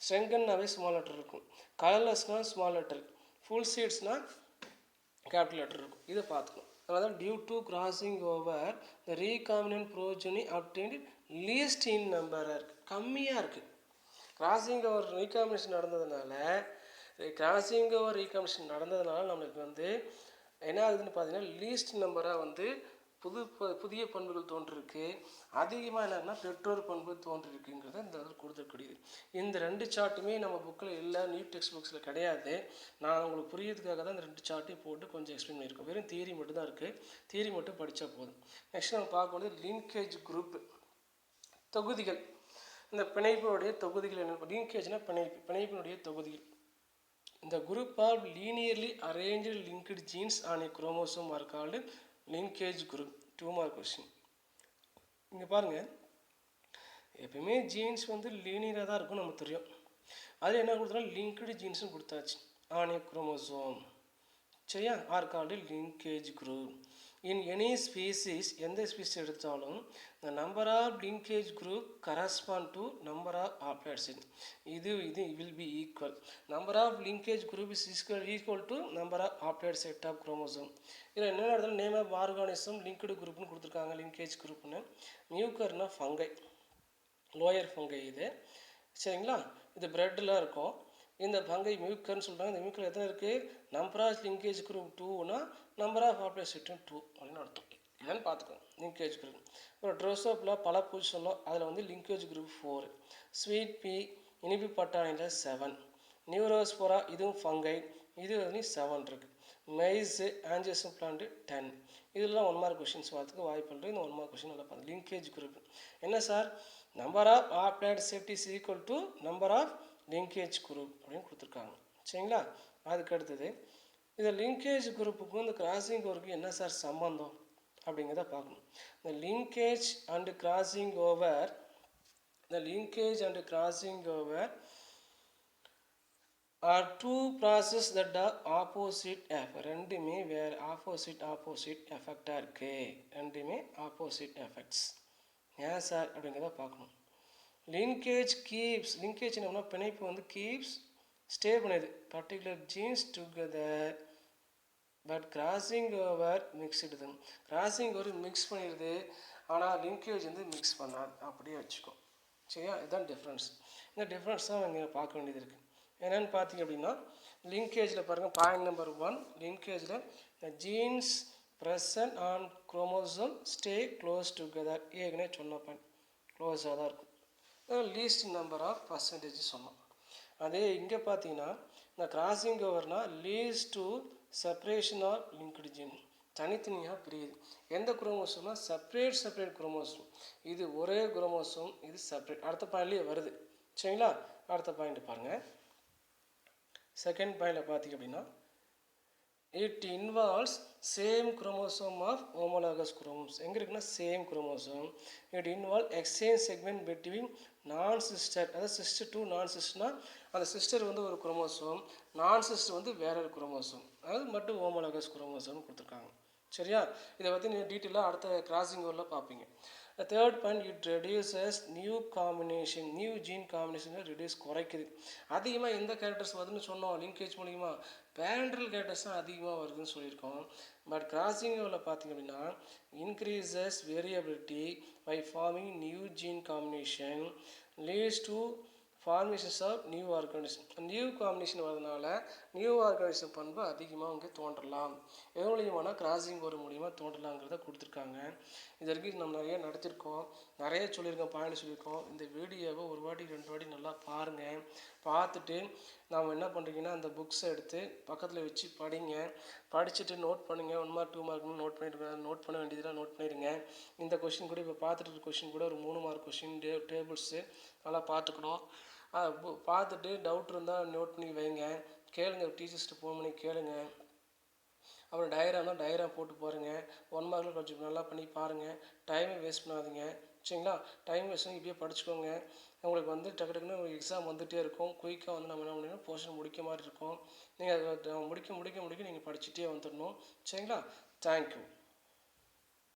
ஸ்ட்ரெங்கன்னாவே ஸ்மால் லெட்டர் இருக்கும், கலர்லெஸ்னால் ஸ்மால் லெட்டர், ஃபுல் சீட்ஸ்னால் கேபிட்டல் லெட்டர் இருக்கும். இதை பார்த்துக்கணும். அதனால due to crossing over the recombinant progeny obtained least in நம்பராக இருக்குது, கம்மியாக இருக்குது. கிராசிங் ஓவர் ரீகாம்பினேஷன் நடந்ததுனால நம்மளுக்கு வந்து என்ன ஆகுதுன்னு பார்த்தீங்கன்னா லீஸ்ட் நம்பராக வந்து புதிய பண்புகள் தோன்றிருக்கு. அதிகமாக என்னன்னா பெற்றோர் பண்பு தோன்றிருக்குங்கிறத இந்த கொடுத்துக்கூடியது. இந்த 2 சார்ட்டுமே நம்ம புக்கில் இல்லை, நியூ டெக்ஸ்ட் புக்ஸில் கிடையாது. நான் உங்களுக்கு புரியறதுக்காக தான் இந்த 2 சார்ட்டையும் போட்டு கொஞ்சம் எக்ஸ்பிளைன் பண்ணியிருக்கோம். வெறும் தியரி மட்டும் தான் இருக்குது, தியரி மட்டும் படித்தா போதும். நெக்ஸ்ட் நம்ம பார்க்கும்போது லிங்கேஜ் குரூப் தொகுதிகள். இந்த பிணைப்பினுடைய தொகுதிகள் என்ன? லிங்கேஜ்னா பிணைப்பினுடைய தொகுதிகள். இந்த group of linearly arrange linked genes on a chromosome are called linkage group. 2 mark question. இங்கே பாருங்கள், எப்பயுமே ஜீன்ஸ் வந்து லீனியராக தான் இருக்கும் நமக்கு தெரியும். அதில் என்ன கொடுத்தோம்னா லிங்க்டு ஜீன்ஸ்னு கொடுத்தாச்சு ஆன் ஏ குரோமோசோம். சரியா? R called linkage group. In any species, எந்த ஸ்பீசிஸ் எடுத்தாலும் the number of linkage group correspond to number of haploid set. இது will be equal. Number of linkage group is equal to number of haploid set of chromosome. இதில் என்ன நடந்தாலும் name of organism linked குரூப்னு கொடுத்துருக்காங்க, linkage குரூப்னு. மியூக்கர்னா fungi, lower fungi இது. சரிங்களா? இது பிரெட்டில் இருக்கும். இந்த ஃபங்கை மியூக்கர்னு சொல்கிறாங்க. இந்த மியூக்கர் எத்தனை இருக்குது? நம்பர் ஆஃப் லிங்கேஜ் குரூப் 2னா நம்பர் ஆஃப் ஹாப்ளாய்ட் செட்டும் 2 அப்படின்னு அர்த்தம். என்னன்னு பார்த்துக்கோங்க. Linkage group. ஒரு ட்ரோசோப்பில் பல பூச்சி சொன்னோம், அதில் வந்து லிங்கேஜ் குரூப் 4. ஸ்வீட் பி இனிப்பு பட்டாணியில் 7. நியூரோஸ்போரா இதுவும் ஃபங்கை, இது வந்து 7 இருக்குது. Maize angiosperm plant 10. இதெல்லாம் 1 மார்க் கொஷின்ஸ் வரதுக்கு வாய்ப்பு இருக்குது. இந்த 1 மார்க் கொஷின் நல்லா பார்த்து. லிங்கேஜ் குரூப் என்ன சார்? Number of haploid set is equal to number of linkage group அப்படின்னு கொடுத்துருக்காங்க. சரிங்களா? அதுக்கு அடுத்தது இந்த லிங்கேஜ் குரூப்புக்கும் இந்த கிராசிங் ஓவருக்கு என்ன சார் சம்பந்தம் அப்படிங்கிறத பார்க்கணும். இந்த linkage and crossing over are two process that are opposite effect. ரெண்டுமே வேறு ஆப்போசிட் எஃபெக்டாக இருக்குது. ரெண்டுமே ஆப்போசிட் எஃபெக்ட்ஸ். ஏன் சார் அப்படிங்கிறத பார்க்கணும். லிங்கேஜ் கீப்ஸ், லிங்கேஜ் என்னன்னா பிணைப்பு வந்து கீப்ஸ் ஸ்டே பண்ணுது particular jeans together, but crossing over mixed தான். கிராசிங் ஓவர் மிக்ஸ் பண்ணிடுது, ஆனால் லிங்கேஜ் வந்து மிக்ஸ் பண்ணாது. அப்படியே வச்சுக்கோ. சரியா? இதுதான் டிஃப்ரென்ஸ். இந்த டிஃப்ரென்ஸ் தான் இங்கே பார்க்க வேண்டியது இருக்குது. என்னென்னு பார்த்தீங்க அப்படின்னா லிங்கேஜில் பாருங்கள், point number 1, லிங்கேஜில் the genes present on chromosome stay close together. ஏற்கனவே சொன்ன பாயிண்ட் க்ளோஸாக தான் இருக்கும். லீஸ்ட் நம்பர் ஆஃப் பர்சன்டேஜ் சொன்னோம். அதே இங்கே பார்த்தீங்கன்னா இந்த கிராசிங் ஓவர்னால் leads to separation of linked gene, தனித்தனியாக பிரியுது. எந்த குரோமோசோம்னா செப்பரேட் குரோமோசோம். இது ஒரே குரோமோசோம், இது செப்பரேட். அடுத்த பாயிண்ட்லேயே வருது. சரிங்களா? அடுத்த பாயிண்ட் பாருங்கள். செகண்ட் பாயிண்டில் பார்த்தீங்க அப்படின்னா it involves same chromosome of homologous chromosomes. எங்கே இருக்குன்னா same chromosome. It involve exchange segment between non sister, அதாவது சிஸ்டர் டு நான் சிஸ்டர்னா அந்த சிஸ்டர் வந்து ஒரு குரோமோசோம், நான் சிஸ்டர் வந்து வேற ஒரு குரோமோசோம், அதாவது மட்டும் ஹோமோலாகஸ் குரோமோசோம்னு கொடுத்துருக்காங்க. சரியா? இதை பற்றி நீங்கள் டீட்டெயிலாக அடுத்த கிராசிங் ஓவரில் பார்ப்பீங்க. Third point, it reduces new gene combination reduce குறைக்குது. அதிகமாக எந்த கேரக்டர்ஸ் வருதுன்னு சொன்னோம் லிங்கேஜ் மூலிமா? பேரண்டல் கேரக்டர்ஸ் தான் அதிகமாக வருதுன்னு சொல்லியிருக்கோம். பட் கிராசிங் ஓவரில் பார்த்தீங்க அப்படின்னா increases variability by forming new gene combination leads to formations of new organism. New combination வரதுனால நியூ ஆர்கானிசம் பண்பு அதிகமாக இங்கே தோன்றலாம். எது மூலியமான கிராசிங் ஒரு மூலியமாக தோன்றலாங்கிறத கொடுத்துருக்காங்க. இது வரைக்கும் நம்ம நிறைய நடத்திருக்கோம், நிறைய சொல்லியிருக்கோம், பாயிண்ட் சொல்லியிருக்கோம். இந்த வீடியோவை ஒரு வாட்டி 2 வாட்டி நல்லா பாருங்கள். பார்த்துட்டு நாம் என்ன பண்ணுறீங்கன்னா அந்த புக்ஸை எடுத்து பக்கத்தில் வச்சு படிங்க. படிச்சுட்டு நோட் பண்ணுங்கள். 1 மார்க் 2 மார்க் நோட் பண்ணிட்டு நோட் பண்ண வேண்டியதெல்லாம் நோட் பண்ணிடுங்க. இந்த கொஷின் கூட இப்போ பார்த்துட்டு இருக்க கொஷின் கூட ஒரு 3 மார்க் கொஷின் டேபிள்ஸு நல்லா பார்த்துக்கணும். பார்த்துட்டு டவுட் இருந்தால் நோட் பண்ணி வைங்க, கேளுங்க, டீச்சர்ஸ்ட்டு ஃபோன் பண்ணி கேளுங்க. அப்புறம் டயக்ராம் தான் டயக்ராம் போட்டு பாருங்கள். 1 மார்க்கில் கொஞ்சம் நல்லா பண்ணி பாருங்கள். டைமை வேஸ்ட் பண்ணாதீங்க. சரிங்களா? டைம் வேஸ்ட் பண்ணி இப்படியே படிச்சுக்கோங்க. உங்களுக்கு வந்து டக்கு டக்குன்னு எக்ஸாம் வந்துகிட்டே இருக்கும். குயிக்காக வந்து நம்ம என்ன பண்ணணும், போர்ஷன் முடிக்க மாதிரி இருக்கும். நீங்கள் அதை முடிக்க நீங்கள் படிச்சுட்டே வந்துடணும். சரிங்களா? தேங்க்யூ.